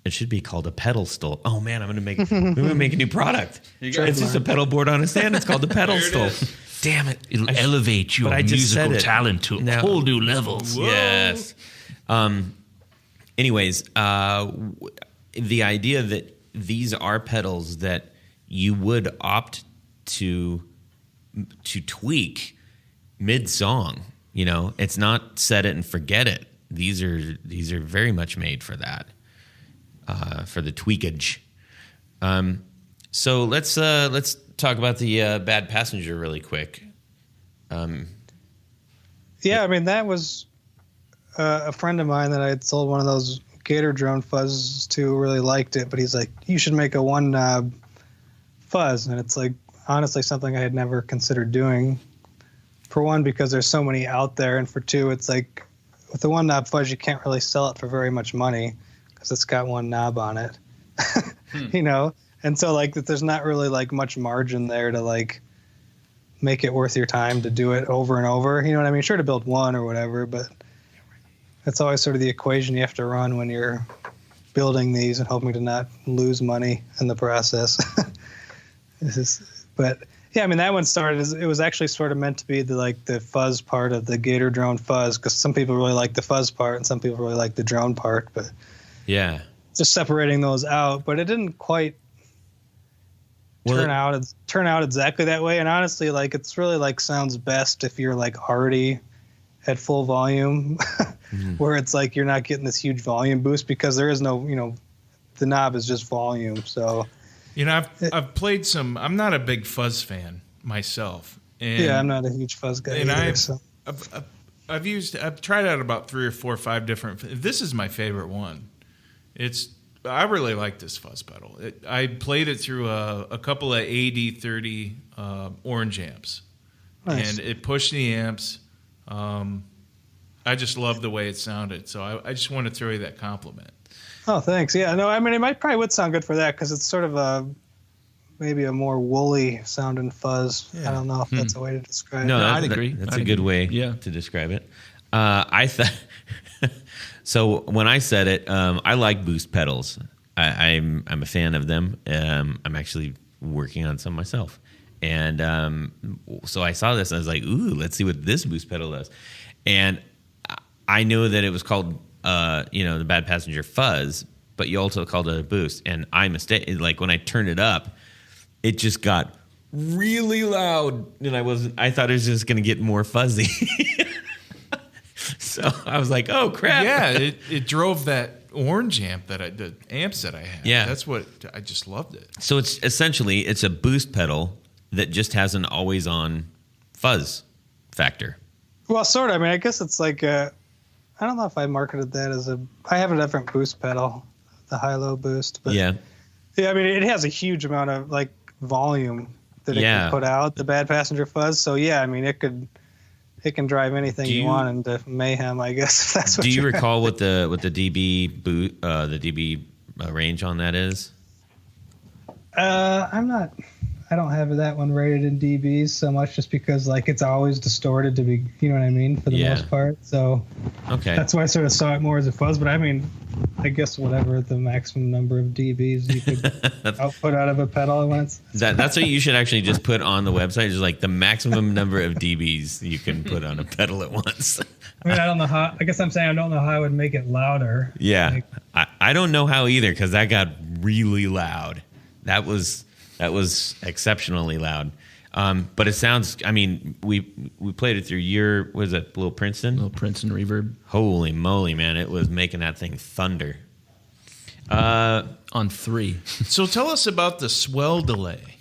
It should be called a pedal stool. Oh man, I'm gonna make a new product. It's just a pedal board on a stand. It's called the pedal stool. Damn it! It'll elevate your musical talent to whole new levels. Whoa. Yes. Anyways, the idea that these are pedals that you would opt to tweak mid-song. It's not set it and forget it. These are very much made for that, for the tweakage. So let's talk about the Bad Passenger really quick. I mean, that was a friend of mine that I had sold one of those Gator drone fuzzes to, really liked it, but he's like, you should make a one knob fuzz. And it's like, honestly, something I had never considered doing. For one, because there's so many out there, and for two, it's like with the one knob fuzz, you can't really sell it for very much money because it's got one knob on it. And so like there's not really like much margin there to like make it worth your time to do it over and over. You know what I mean? Sure, to build one or whatever, but that's always sort of the equation you have to run when you're building these and hoping to not lose money in the process. But yeah, I mean, that one started it was actually sort of meant to be the fuzz part of the Gator drone fuzz, because some people really like the fuzz part and some people really like the drone part, but just separating those out. But it didn't quite turn out exactly that way. And honestly, like it's really like sounds best if you're like already at full volume, where it's like you're not getting this huge volume boost because there is no, the knob is just volume. So I've played some. I'm not a big fuzz fan myself. And, I'm not a huge fuzz guy and either. I've tried out about 3 or 4 or 5 different. This is my favorite one. I really like this fuzz pedal. I played it through a couple of AD30 orange amps, and it pushed the amps. I just love the way it sounded, so I just want to throw you that compliment. Oh, thanks. Yeah, no, I mean, it probably would sound good for that because it's sort of maybe a more woolly sounding fuzz. Yeah. I don't know if that's a way to describe it. No, I'd agree. That's a good way to describe it. I thought. So when I said it, I like boost pedals. I'm a fan of them. I'm actually working on some myself, and so I saw this and I was like, "Ooh, let's see what this boost pedal does." And I know that it was called the Bad Passenger fuzz, but you also called it a boost. And like when I turned it up, it just got really loud, and I thought it was just going to get more fuzzy. So I was like, oh crap. Yeah, it drove that orange amp the amps that I had. Yeah. That's what I just loved it. So it's essentially a boost pedal that just has an always on fuzz factor. Well, sort of. I mean, I guess it's like I don't know if I marketed that as I have a different boost pedal, the high-low boost. But Yeah. Yeah, I mean, it has a huge amount of like volume that it can put out, the Bad Passenger fuzz. So yeah, I mean, it can drive anything you want into mayhem, I guess. If that's what do you recall what the dB range on that is? I don't have that one rated in dBs so much, just because like it's always distorted to be, you know what I mean, for the most part. So okay, that's why I sort of saw it more as a fuzz. But I mean, I guess whatever the maximum number of dBs you could output out of a pedal once. That's what you should actually just put on the website, is like the maximum number of dBs you can put on a pedal at once. I mean, I don't know how. I guess I'm saying I don't know how I would make it louder. Yeah, I don't know how either, because that got really loud. That was exceptionally loud. But it sounds, I mean, we played it through your, what is it, Little Princeton? Little Princeton reverb. Holy moly, man. It was making that thing thunder. On 3. So tell us about the swell delay.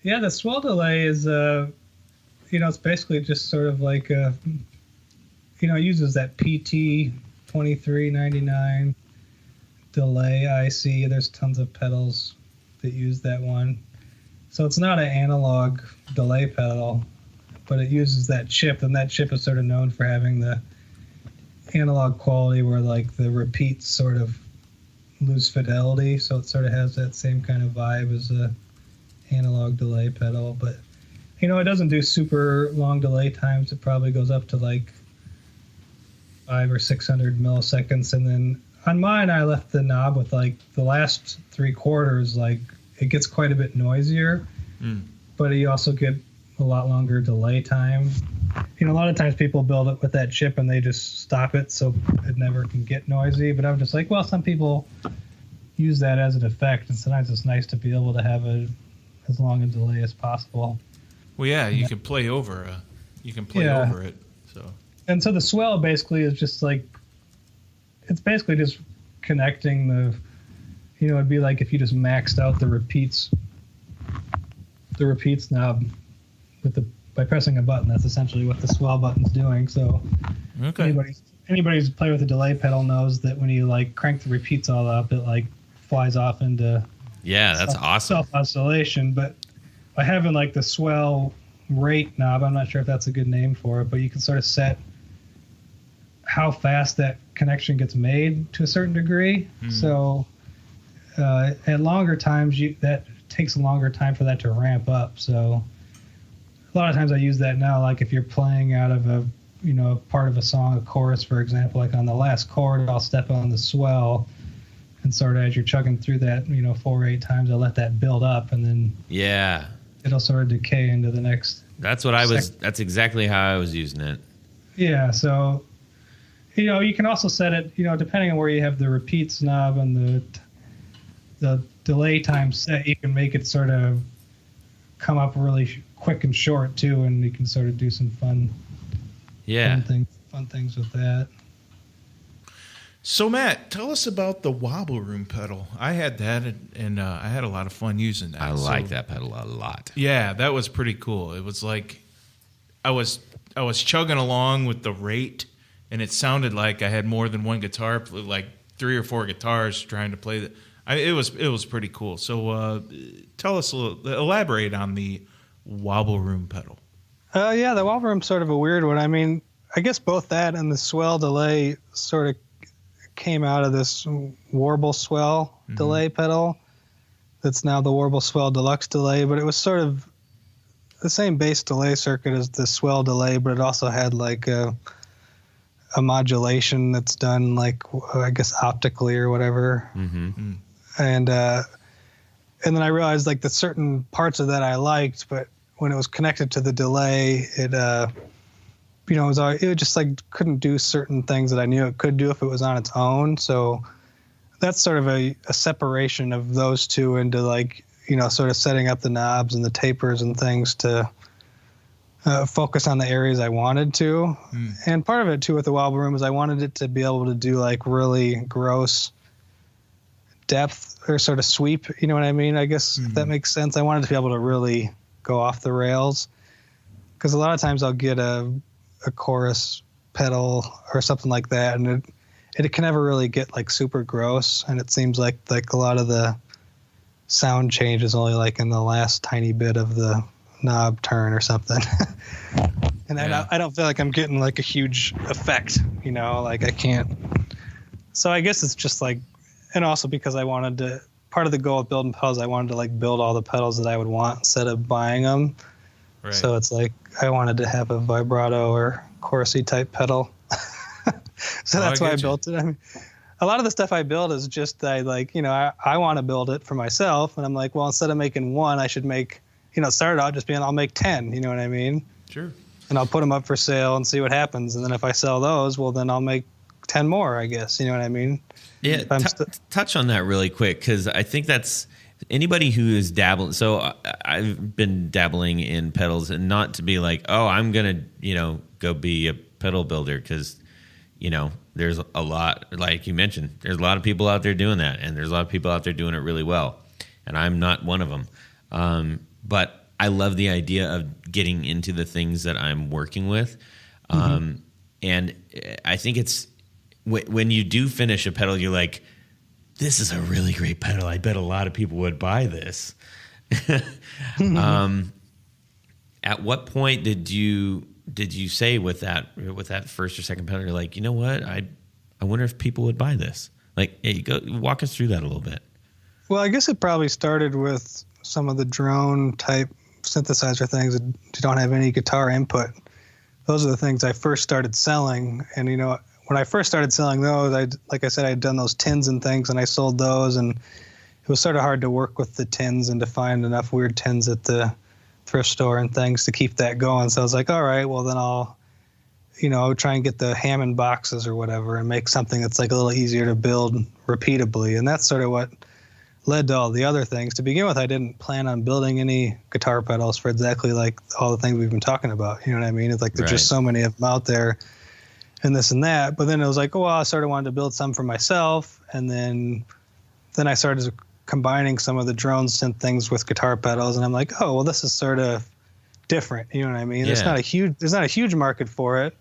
Yeah, the swell delay is, it's basically just sort of like, it uses that PT 2399 delay IC. There's tons of pedals that use that one. So it's not an analog delay pedal, but it uses that chip, and that chip is sort of known for having the analog quality where like the repeats sort of lose fidelity, so it sort of has that same kind of vibe as a analog delay pedal. But it doesn't do super long delay times. It probably goes up to like 500 or 600 milliseconds, and then on mine I left the knob with like the last 3/4, like it gets quite a bit noisier, but you also get a lot longer delay time. A lot of times people build it with that chip and they just stop it so it never can get noisy. But I'm just like, well, some people use that as an effect, and sometimes it's nice to be able to have as long a delay as possible. Well, yeah, you can play over over it. So the swell basically is just like, it's basically just connecting the, it'd be like if you just maxed out the repeats knob by pressing a button. That's essentially what the swell button's doing. So okay. Anybody who's played with a delay pedal knows that when you like crank the repeats all up, it like flies off into that's awesome self-oscillation. But by having like the swell rate knob, I'm not sure if that's a good name for it, but you can sort of set how fast that connection gets made to a certain degree. So at longer times, that takes a longer time for that to ramp up. So a lot of times I use that now, like if you're playing out of a part of a song, a chorus, for example, like on the last chord, I'll step on the swell, and sort of as you're chugging through that, 4 or 8 times, I'll let that build up, and then it'll sort of decay into the next. That's what that's exactly how I was using it. Yeah. So, you can also set it, depending on where you have the repeats knob and the delay time set, you can make it sort of come up really quick and short too, and you can sort of do some fun things with that. So Matt, tell us about the wobble room pedal. I had that, and I had a lot of fun using that. I like that pedal a lot. Yeah, that was pretty cool. It was like I was chugging along with the rate, and it sounded like I had more than one guitar, like 3 or 4 guitars trying to play that. It was pretty cool. So tell us elaborate on the wobble room pedal. Yeah, the wobble room's sort of a weird one. I mean, I guess both that and the swell delay sort of came out of this Warble Swell delay pedal that's now the Warble Swell Deluxe delay, but it was sort of the same bass delay circuit as the swell delay, but it also had like a modulation that's done like, I guess, optically or whatever. And then I realized like the certain parts of that I liked, but when it was connected to the delay, you know, it just like couldn't do certain things that I knew it could do if it was on its own. So that's sort of a separation of those two into like, you know, sort of setting up the knobs and the tapers and things to focus on the areas I wanted to. And part of it too with the wobble room is I wanted it to be able to do like really gross depth or sort of sweep, you know what I mean? I guess if that makes sense. I wanted to be able to really go off the rails, because a lot of times I'll get a chorus pedal or something like that, and it can never really get like super gross, and it seems like a lot of the sound change is only like in the last tiny bit of the knob turn or something. And I don't feel like I'm getting like a huge effect, you know, like I can't. So I guess it's just like, and also because I wanted to, part of the goal of building pedals, I wanted to like build all the pedals that I would want instead of buying them. Right. So it's like I wanted to have a vibrato or chorusy type pedal. So that's why I built it. I mean, a lot of the stuff I build is just I like, you know, I want to build it for myself, and I'm like, well, instead of making one, I should make, you know, start out just being I'll make 10. You know what I mean? Sure. And I'll put them up for sale and see what happens, and then if I sell those, well, then I'll make 10 more, I guess. You know what I mean? Yeah, touch on that really quick, because I think that's anybody who is dabbling. So I've been dabbling in pedals, and not to be like, oh, I'm going to, you know, go be a pedal builder, because, you know, there's a lot, like you mentioned, there's a lot of people out there doing that, and there's a lot of people out there doing it really well, and I'm not one of them. But I love the idea of getting into the things that I'm working with. And I think it's, when you do finish a pedal, you're like, this is a really great pedal. I bet a lot of people would buy this. At what point did you say with that first or second pedal, you're like, you know what? I wonder if people would buy this. Like, hey, go walk us through that a little bit. Well, I guess it probably started with some of the drone type synthesizer things that don't have any guitar input. Those are the things I first started selling. And, you know, when I first started selling those, like I said, I'd done those tins and things, and I sold those, and it was sort of hard to work with the tins and to find enough weird tins at the thrift store and things to keep that going. So I was like, all right, well then I'll, you know, try and get the Hammond boxes or whatever and make something that's like a little easier to build repeatably. And that's sort of what led to all the other things. To begin with, I didn't plan on building any guitar pedals for exactly like all the things we've been talking about. You know what I mean? It's like there's just so many of them out there and this and that. But then it was like, oh, well, I sort of wanted to build some for myself. And then I started combining some of the drone synth things with guitar pedals. And I'm like, oh, well, this is sort of different. You know what I mean? Yeah. There's not a huge market for it,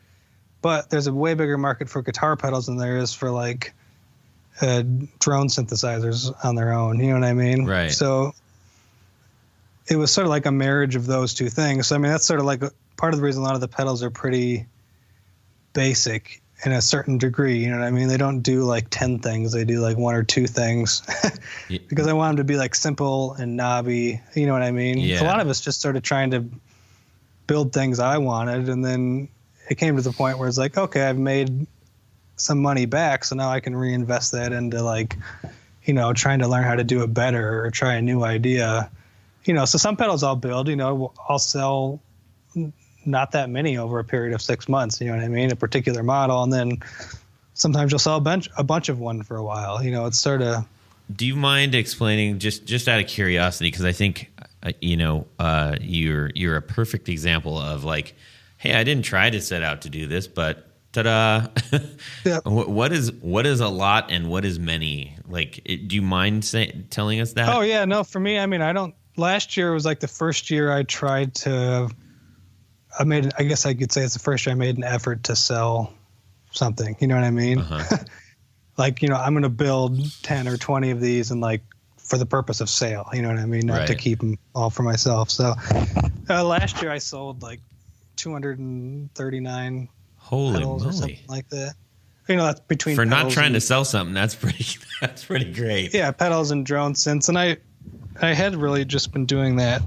but there's a way bigger market for guitar pedals than there is for like drone synthesizers on their own. You know what I mean? Right. So it was sort of like a marriage of those two things. So, I mean, that's sort of like part of the reason a lot of the pedals are pretty basic in a certain degree. You know what I mean? They don't do like 10 things. They do like 1 or 2 things because I want them to be like simple and knobby. You know what I mean? Yeah. A lot of us just started trying to build things I wanted. And then it came to the point where it's like, okay, I've made some money back. So now I can reinvest that into like, you know, trying to learn how to do it better or try a new idea. You know, so some pedals I'll build, you know, I'll sell not that many over a period of 6 months, you know what I mean? A particular model. And then sometimes you'll sell a bunch of one for a while. You know, it's sort of. Do you mind explaining, just out of curiosity, because I think, you know, you're a perfect example of like, hey, I didn't try to set out to do this, but ta-da. Yep. What is a lot and what is many? Like, do you mind telling us that? Oh, yeah. No, for me, I mean, last year was like the first year I tried to, I guess I could say it's the first year I made an effort to sell something. You know what I mean? Uh-huh. Like, you know, I'm going to build 10 or 20 of these and like for the purpose of sale. You know what I mean? Not to keep them all for myself. So last year I sold like 239 Holy pedals moly. Or something like that. You know, that's between for not trying to sell something. That's pretty great. Yeah, pedals and drone synths, and I had really just been doing that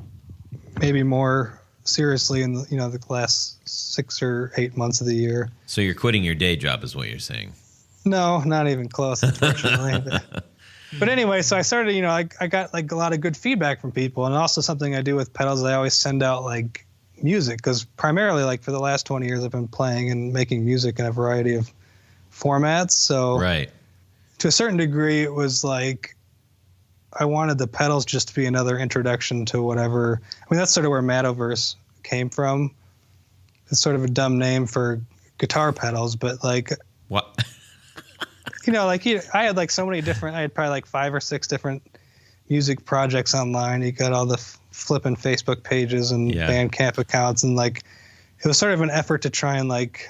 maybe more seriously in the, you know, the last 6 or 8 months of the year. So you're quitting your day job, is what you're saying? No, not even close, unfortunately. But anyway, so I started. You know, I got like a lot of good feedback from people, and also something I do with pedals, I always send out like music, because primarily, like, for the last 20 years, I've been playing and making music in a variety of formats. So Right. to a certain degree, it was like I wanted the pedals just to be another introduction to whatever. I mean, that's sort of where Mattoverse came from. It's sort of a dumb name for guitar pedals, but like, What? like I had like so many different. I had probably like 5 or 6 different music projects online. You got all the flipping Facebook pages and Bandcamp accounts, and like it was sort of an effort to try and like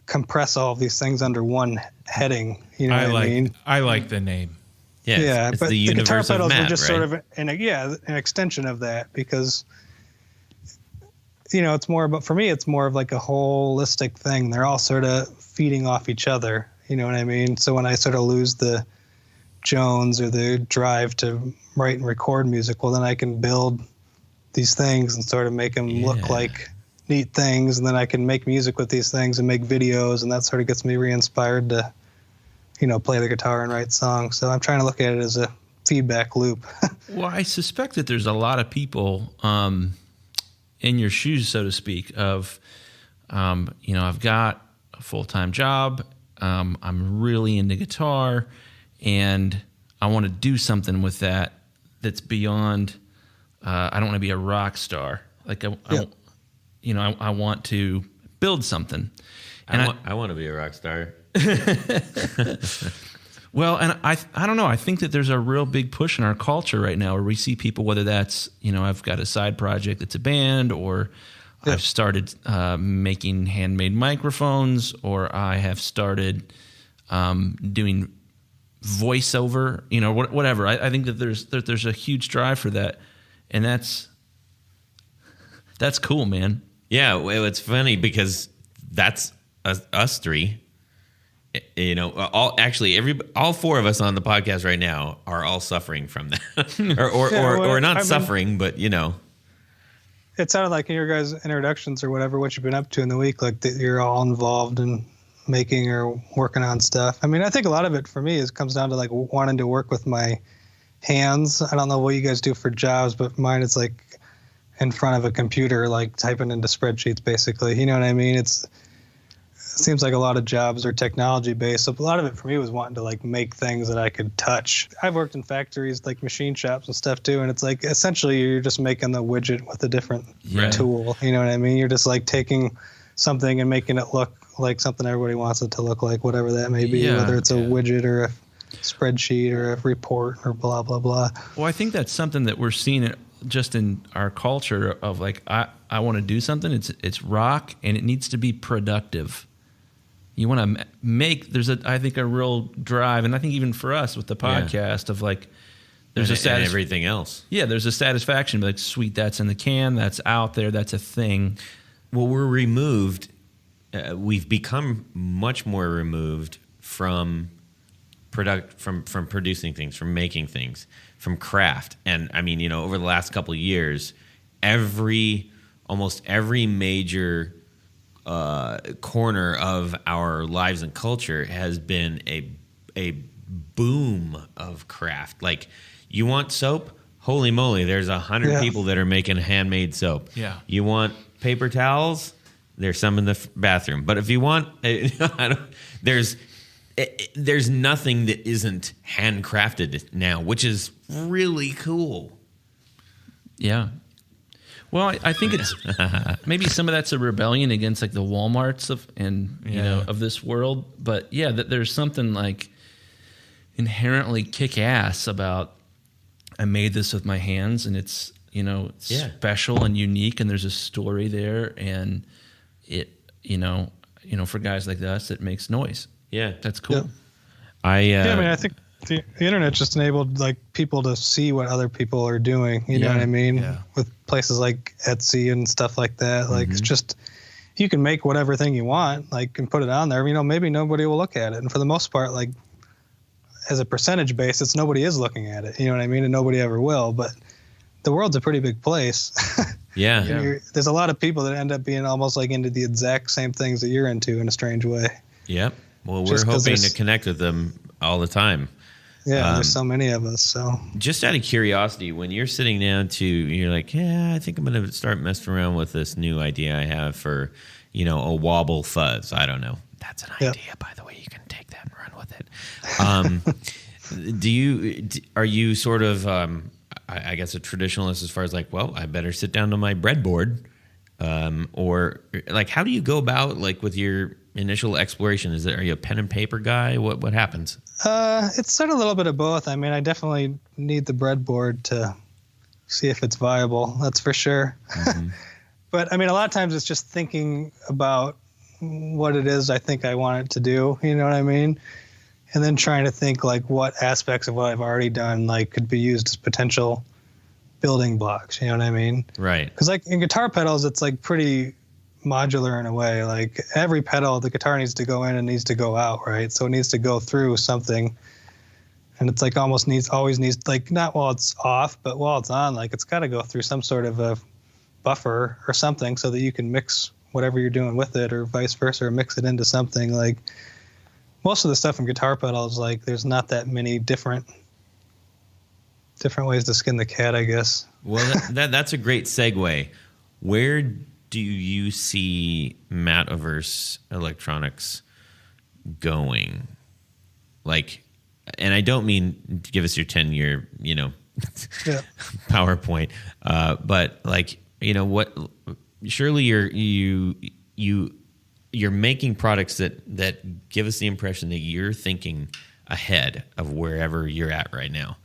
compress all of these things under one heading. You know what I mean? I like the name. Yeah, it's but the the guitar universe of pedals Matt, were just right? sort of an extension of that, because it's more about, for me, it's more of like a holistic thing. They're all sort of feeding off each other. You know what I mean? So when I sort of lose the Jones or the drive to write and record music, well, then I can build these things and sort of make them look like neat things, and then I can make music with these things and make videos, and that sort of gets me re-inspired to play the guitar and write songs. So I'm trying to look at it as a feedback loop. Well, I suspect that there's a lot of people in your shoes, so to speak, of, I've got a full-time job, I'm really into guitar, and I want to do something with that that's beyond, I don't want to be a rock star. Like, I want to build something. And I want to be a rock star. Well, and I don't know. I think that there's a real big push in our culture right now where we see people, whether that's, I've got a side project that's a band, or I've started making handmade microphones, or I have started doing voiceover, whatever. I think that there's a huge drive for that, and that's cool, man. Yeah, well, it's funny because that's us three. All 4 of us on the podcast right now are all suffering from that, or not suffering, but It sounded like in your guys' introductions or whatever, what you've been up to in the week, like that you're all involved in making or working on stuff. I mean, I think a lot of it for me comes down to like wanting to work with my hands. I don't know what you guys do for jobs, but mine is like in front of a computer, like typing into spreadsheets, basically. You know what I mean? It seems like a lot of jobs are technology based. So a lot of it for me was wanting to like make things that I could touch. I've worked in factories, like machine shops and stuff too. And it's like, essentially you're just making the widget with a different tool. You know what I mean? You're just like taking something and making it look like something everybody wants it to look like, whatever that may be, whether it's a widget or a spreadsheet or a report or blah, blah, blah. Well, I think that's something that we're seeing just in our culture of like, I want to do something. It's rock, and it needs to be productive. You want to make, I think a real drive, and I think even for us with the podcast of like, there's and everything else. Yeah, there's a satisfaction, like, sweet, that's in the can, that's out there, that's a thing. Well, we're removed. We've become much more removed from from producing things, from making things, from craft. And I mean, over the last couple of years, almost every major corner of our lives and culture has been a boom of craft. Like, you want soap? Holy moly, there's 100 people that are making handmade soap. Yeah. You want paper towels? There's some in the bathroom. But if you want, there's nothing that isn't handcrafted now, which is really cool. Yeah. Well, I think it's maybe some of that's a rebellion against like the Walmarts of this world, but yeah, that there's something like inherently kick-ass about I made this with my hands, and it's special and unique, and there's a story there, and it for guys like us, it makes noise. Yeah, that's cool. Yeah. I think the internet just enabled like people to see what other people are doing. You know what I mean? Yeah. With places like Etsy and stuff like that. Like, it's just, you can make whatever thing you want, like, and put it on there. Maybe nobody will look at it. And for the most part, like, as a percentage basis, nobody is looking at it. You know what I mean? And nobody ever will. But the world's a pretty big place. Yeah. There's a lot of people that end up being almost like into the exact same things that you're into in a strange way. Yep. Well, we're hoping to connect with them all the time. Yeah, there's so many of us. So just out of curiosity, when you're sitting down you're like, yeah, I think I'm going to start messing around with this new idea I have for, a wobble fuzz. I don't know. That's an idea, by the way. You can take that and run with it. Are you sort of, I guess, a traditionalist as far as like, well, I better sit down to my breadboard, or like, how do you go about like with your initial exploration? Are you a pen and paper guy? What happens? It's sort of a little bit of both. I mean, I definitely need the breadboard to see if it's viable. That's for sure. Mm-hmm. But I mean, a lot of times it's just thinking about what it is I think I want it to do. You know what I mean? And then trying to think like what aspects of what I've already done like could be used as potential building blocks. You know what I mean? Right. Because like in guitar pedals, it's like pretty modular in a way. Like every pedal, the guitar needs to go in and needs to go out, right? So it needs to go through something, and it's like always needs like not while it's off, but while it's on, like it's got to go through some sort of a buffer or something so that you can mix whatever you're doing with it, or vice versa, or mix it into something. Like most of the stuff in guitar pedals, like there's not that many different ways to skin the cat, I guess. Well, that's a great segue. Where do you see Mattoverse Electronics going? Like, and I don't mean to give us your 10-year, PowerPoint, but like, what? Surely you're making products that give us the impression that you're thinking ahead of wherever you're at right now.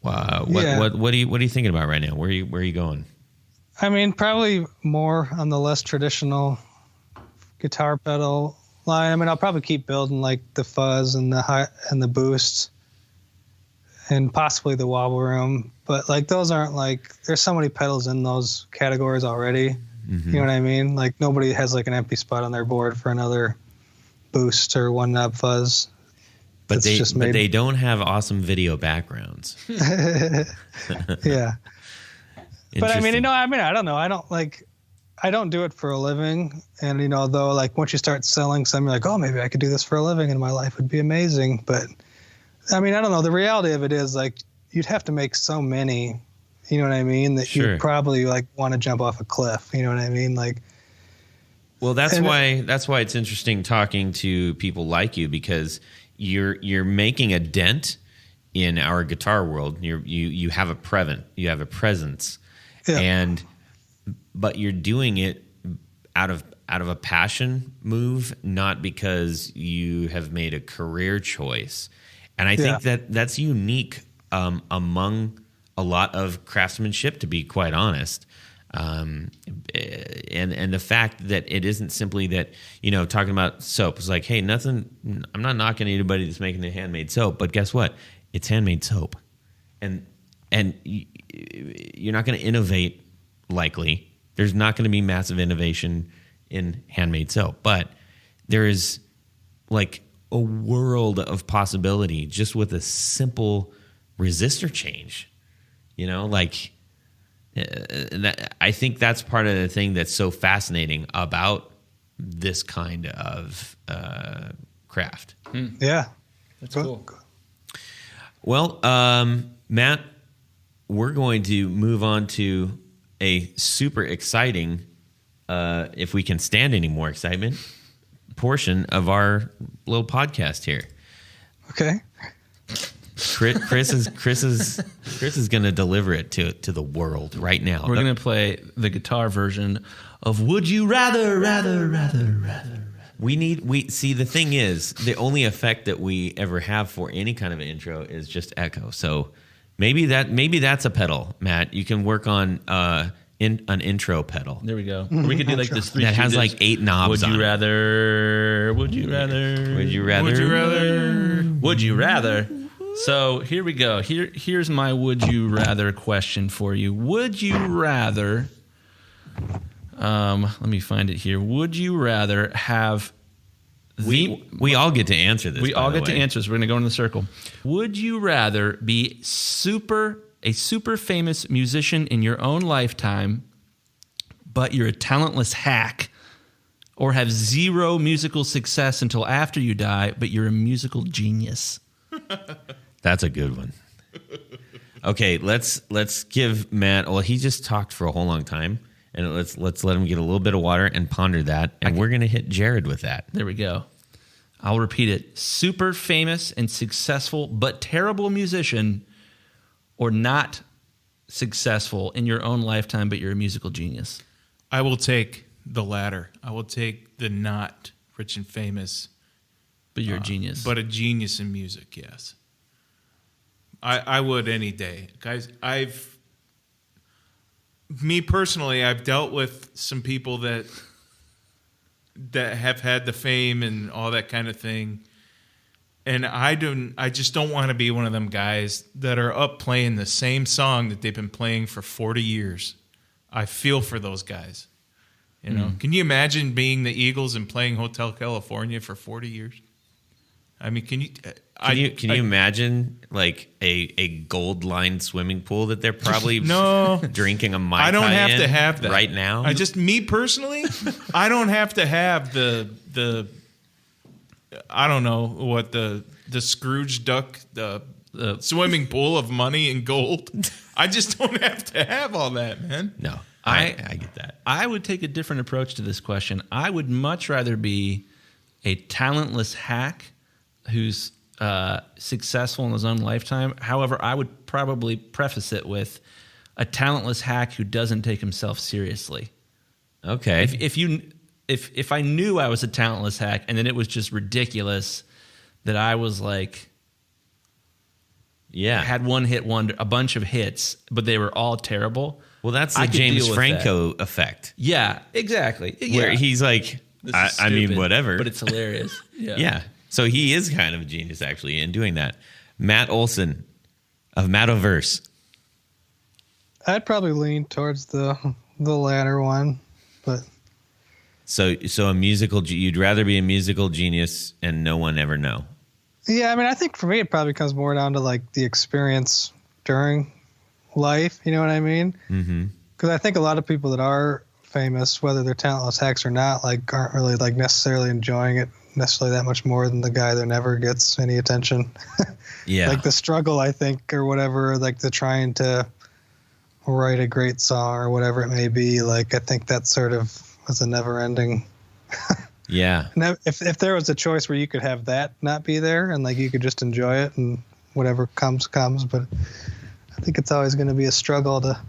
What are you thinking about right now? Where are you going? I mean, probably more on the less traditional guitar pedal line. I mean, I'll probably keep building like the fuzz and the high and the boost and possibly the wobble room. But like those aren't like, there's so many pedals in those categories already. Mm-hmm. You know what I mean? Like nobody has like an empty spot on their board for another boost or one knob fuzz. But they don't have awesome video backgrounds. Yeah. But I mean, I don't know. I don't do it for a living. And, though, like once you start selling some, you're like, oh, maybe I could do this for a living and my life would be amazing. But I mean, I don't know. The reality of it is like you'd have to make so many, you know what I mean? That sure. You'd probably like want to jump off a cliff. You know what I mean? Like, well, that's why it's interesting talking to people like you, because you're making a dent in our guitar world. You have a presence, yeah. But you're doing it out of a passion move, not because you have made a career choice. And I think that's unique among a lot of craftsmanship, to be quite honest. And the fact that it isn't simply that, talking about soap is like, hey, I'm not knocking anybody that's making a handmade soap, but guess what? It's handmade soap. And you're not going to innovate, likely. There's not going to be massive innovation in handmade soap, but there is like a world of possibility just with a simple resistor change, I think that's part of the thing that's so fascinating about this kind of craft. Yeah. That's cool. Well, Matt, we're going to move on to a super exciting, if we can stand any more excitement, portion of our little podcast here. Okay. Chris is going to deliver it to the world right now. We're going to play the guitar version of "Would You Rather." We see, the thing is, the only effect that we ever have for any kind of an intro is just echo. So maybe that's a pedal, Matt. You can work on an intro pedal. There we go. Or we could do like this three that has like 8 knobs. Would you rather? Would you rather? Would you rather? Would you rather? Would you rather? So here we go. Here's my would you rather question for you. Would you rather? Let me find it here. Would you rather have? We all get to answer this. We all get to answer this. We're going to go in the circle. Would you rather be a super famous musician in your own lifetime, but you're a talentless hack, or have zero musical success until after you die, but you're a musical genius? That's a good one. Okay, let's give Matt. Well, he just talked for a whole long time, and let's let him get a little bit of water and ponder that. And we're gonna hit Jared with that. There we go. I'll repeat it. Super famous and successful, but terrible musician, or not successful in your own lifetime, but you're a musical genius. I will take the latter. I will take the not rich and famous, but you're a genius. But a genius in music, yes. I would any day. Guys, me personally, I've dealt with some people that have had the fame and all that kind of thing. And I just don't want to be one of them guys that are up playing the same song that they've been playing for 40 years. I feel for those guys. You know, Can you imagine being the Eagles and playing Hotel California for 40 years? I mean, can you imagine like a gold lined swimming pool that they're probably drinking a Mai Tai I don't have in to have that right now. Me personally, I don't have to have the I don't know what the Scrooge Duck the swimming pool of money and gold. I just don't have to have all that, man. No, I get that. I would take a different approach to this question. I would much rather be a talentless hack who's successful in his own lifetime. However, I would probably preface it with a talentless hack who doesn't take himself seriously. Okay. If I knew I was a talentless hack and then it was just ridiculous that I was like, had one hit wonder, a bunch of hits, but they were all terrible. Well, that's the James Franco effect. Yeah, exactly. Where he's like, I mean, whatever. But it's hilarious. Yeah. So he is kind of a genius, actually, in doing that. Matt Olson of Mattoverse. I'd probably lean towards the latter one, but so you'd rather be a musical genius and no one ever know. Yeah, I mean, I think for me it probably comes more down to like the experience during life. You know what I mean? Mm-hmm. Because I think a lot of people that are famous, whether they're talentless hacks or not, like aren't really like necessarily enjoying it necessarily that much more than the guy that never gets any attention. Yeah. Like the struggle, I think, or whatever, like the trying to write a great song or whatever it may be. Like, I think that sort of is a never ending. Yeah. Now, if there was a choice where you could have that not be there and like you could just enjoy it and whatever comes, but I think it's always going to be a struggle to.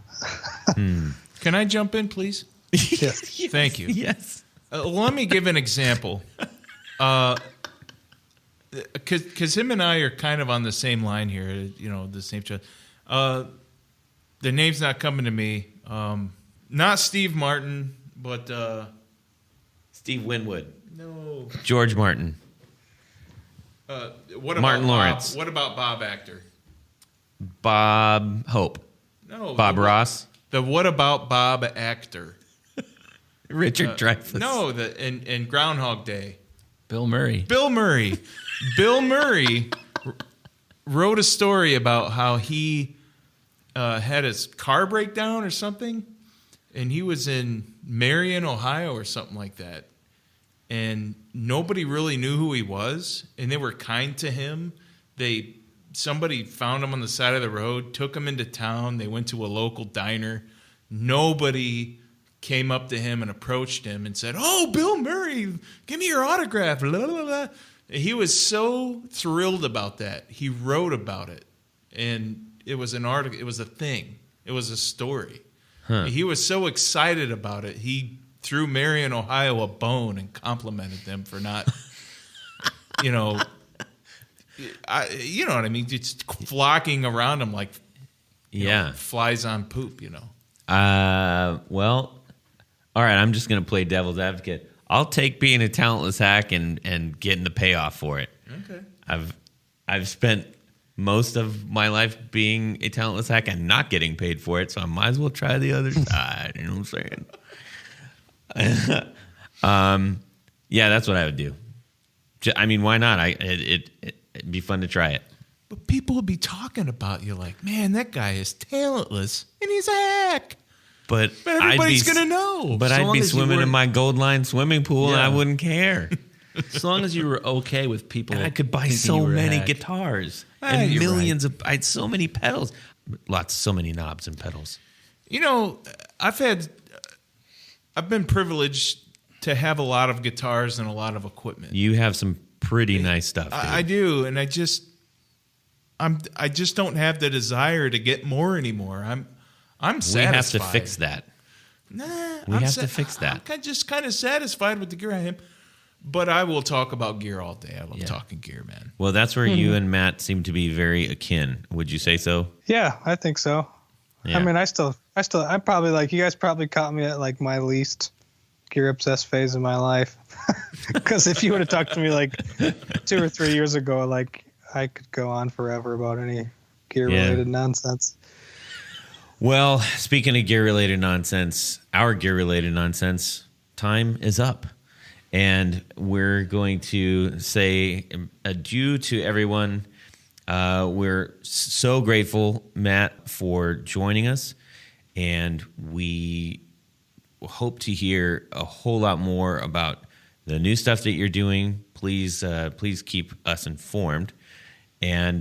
Can I jump in, please? Yes. Thank you. Yes. Let me give an example. Because him and I are kind of on the same line here, you know, the same. The name's not coming to me. Not Steve Martin, but Steve Winwood. No. George Martin. What about Martin Lawrence. What about Bob actor? Bob Hope. No. Bob Ross. The what about Bob actor? Richard Dreyfuss. No, in Groundhog Day. Bill Murray. Bill Murray wrote a story about how he had his car break down or something, and he was in Marion, Ohio or something like that. And nobody really knew who he was, and they were kind to him. Somebody found him on the side of the road, took him into town. They went to a local diner. Nobody came up to him and approached him and said, "Oh, Bill Murray, give me your autograph." Blah, blah, blah. He was so thrilled about that. He wrote about it, and it was an article. It was a thing. It was a story. Huh. He was so excited about it. He threw Marion, Ohio, a bone and complimented them for not, you know what I mean? Just flocking around him like, flies on poop. Well. All right, I'm just going to play devil's advocate. I'll take being a talentless hack and getting the payoff for it. Okay. I've spent most of my life being a talentless hack and not getting paid for it, so I might as well try the other side. You know what I'm saying? Yeah, that's what I would do. I mean, why not? It'd be fun to try it. But people would be talking about you like, man, that guy is talentless, and he's a hack. But everybody's going to know. But I'd be swimming in my gold line swimming pool, and I wouldn't care. As long as you were okay with people. And I could buy thinking so you were a many hack. guitars You're and millions of. I had so many pedals, so many knobs and pedals. You know, I've been privileged to have a lot of guitars and a lot of equipment. You have some pretty nice stuff. Dude. I do, and I just don't have the desire to get more anymore. I'm satisfied. We have to fix that. Nah, We have to fix that. I'm just kind of satisfied with the gear I am. But I will talk about gear all day. I love talking gear, man. Well, that's where you and Matt seem to be very akin. Would you say so? Yeah, I think so. Yeah. I mean, I'm probably like, you guys probably caught me at like my least gear obsessed phase of my life. Because if you would have talked to me like 2 or 3 years ago, like I could go on forever about any gear related nonsense. Well, speaking of gear related nonsense, our gear related nonsense time is up. And we're going to say adieu to everyone. We're so grateful, Matt, for joining us. And we hope to hear a whole lot more about the new stuff that you're doing. Please keep us informed. And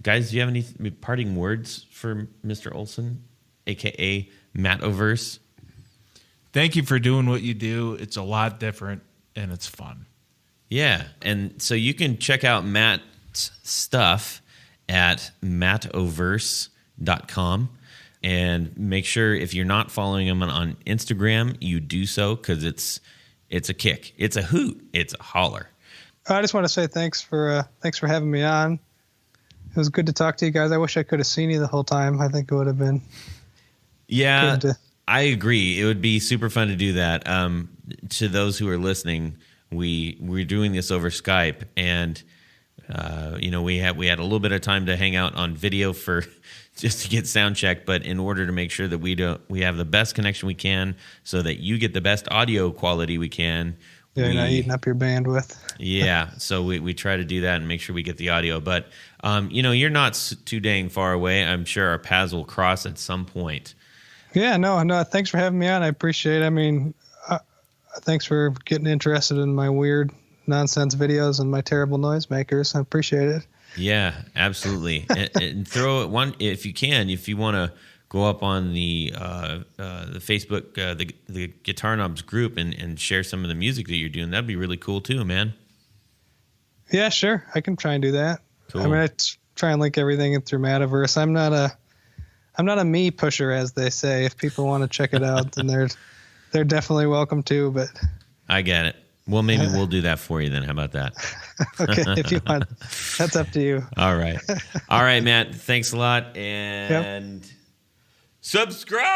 guys, do you have any parting words for Mr. Olson, a.k.a. Mattoverse? Thank you for doing what you do. It's a lot different. And it's fun. Yeah. And so you can check out Matt's stuff at mattoverse.com. And make sure if you're not following him on Instagram, you do so because it's a kick. It's a hoot. It's a holler. I just want to say thanks for having me on. It was good to talk to you guys. I wish I could have seen you the whole time. I think it would have been. Yeah. I agree. It would be super fun to do that. To those who are listening, we're doing this over Skype, and we had a little bit of time to hang out on video for just to get sound check. But in order to make sure that we have the best connection we can, so that you get the best audio quality we can. Yeah, you're not eating up your bandwidth. Yeah, so we try to do that and make sure we get the audio. But you're not too dang far away. I'm sure our paths will cross at some point. Yeah, no. Thanks for having me on. I appreciate it. I mean, thanks for getting interested in my weird nonsense videos and my terrible noisemakers. I appreciate it. Yeah, absolutely. and throw it one if you can. If you want to go up on the Facebook, the Guitar Knobs group and share some of the music that you're doing, that'd be really cool too, man. Yeah, sure. I can try and do that. Cool. I mean, I try and link everything in through Mattoverse. I'm not a me pusher, as they say. If people want to check it out, then they're definitely welcome to. But I get it. Well, maybe we'll do that for you then. How about that? Okay, if you want, that's up to you. All right, Matt. Thanks a lot, and subscribe.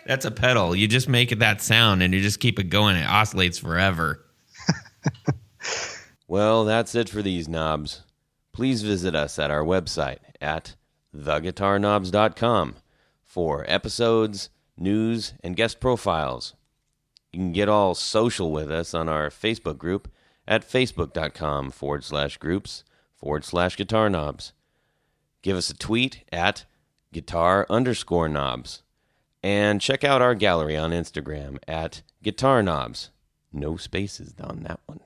That's a pedal. You just make it that sound, and you just keep it going. It oscillates forever. Well, that's it for these knobs. Please visit us at our website at theguitarknobs.com for episodes, news, and guest profiles. You can get all social with us on our Facebook group at facebook.com/groups/guitarknobs. Give us a tweet at guitar_knobs. And check out our gallery on Instagram at guitarknobs. No spaces on that one.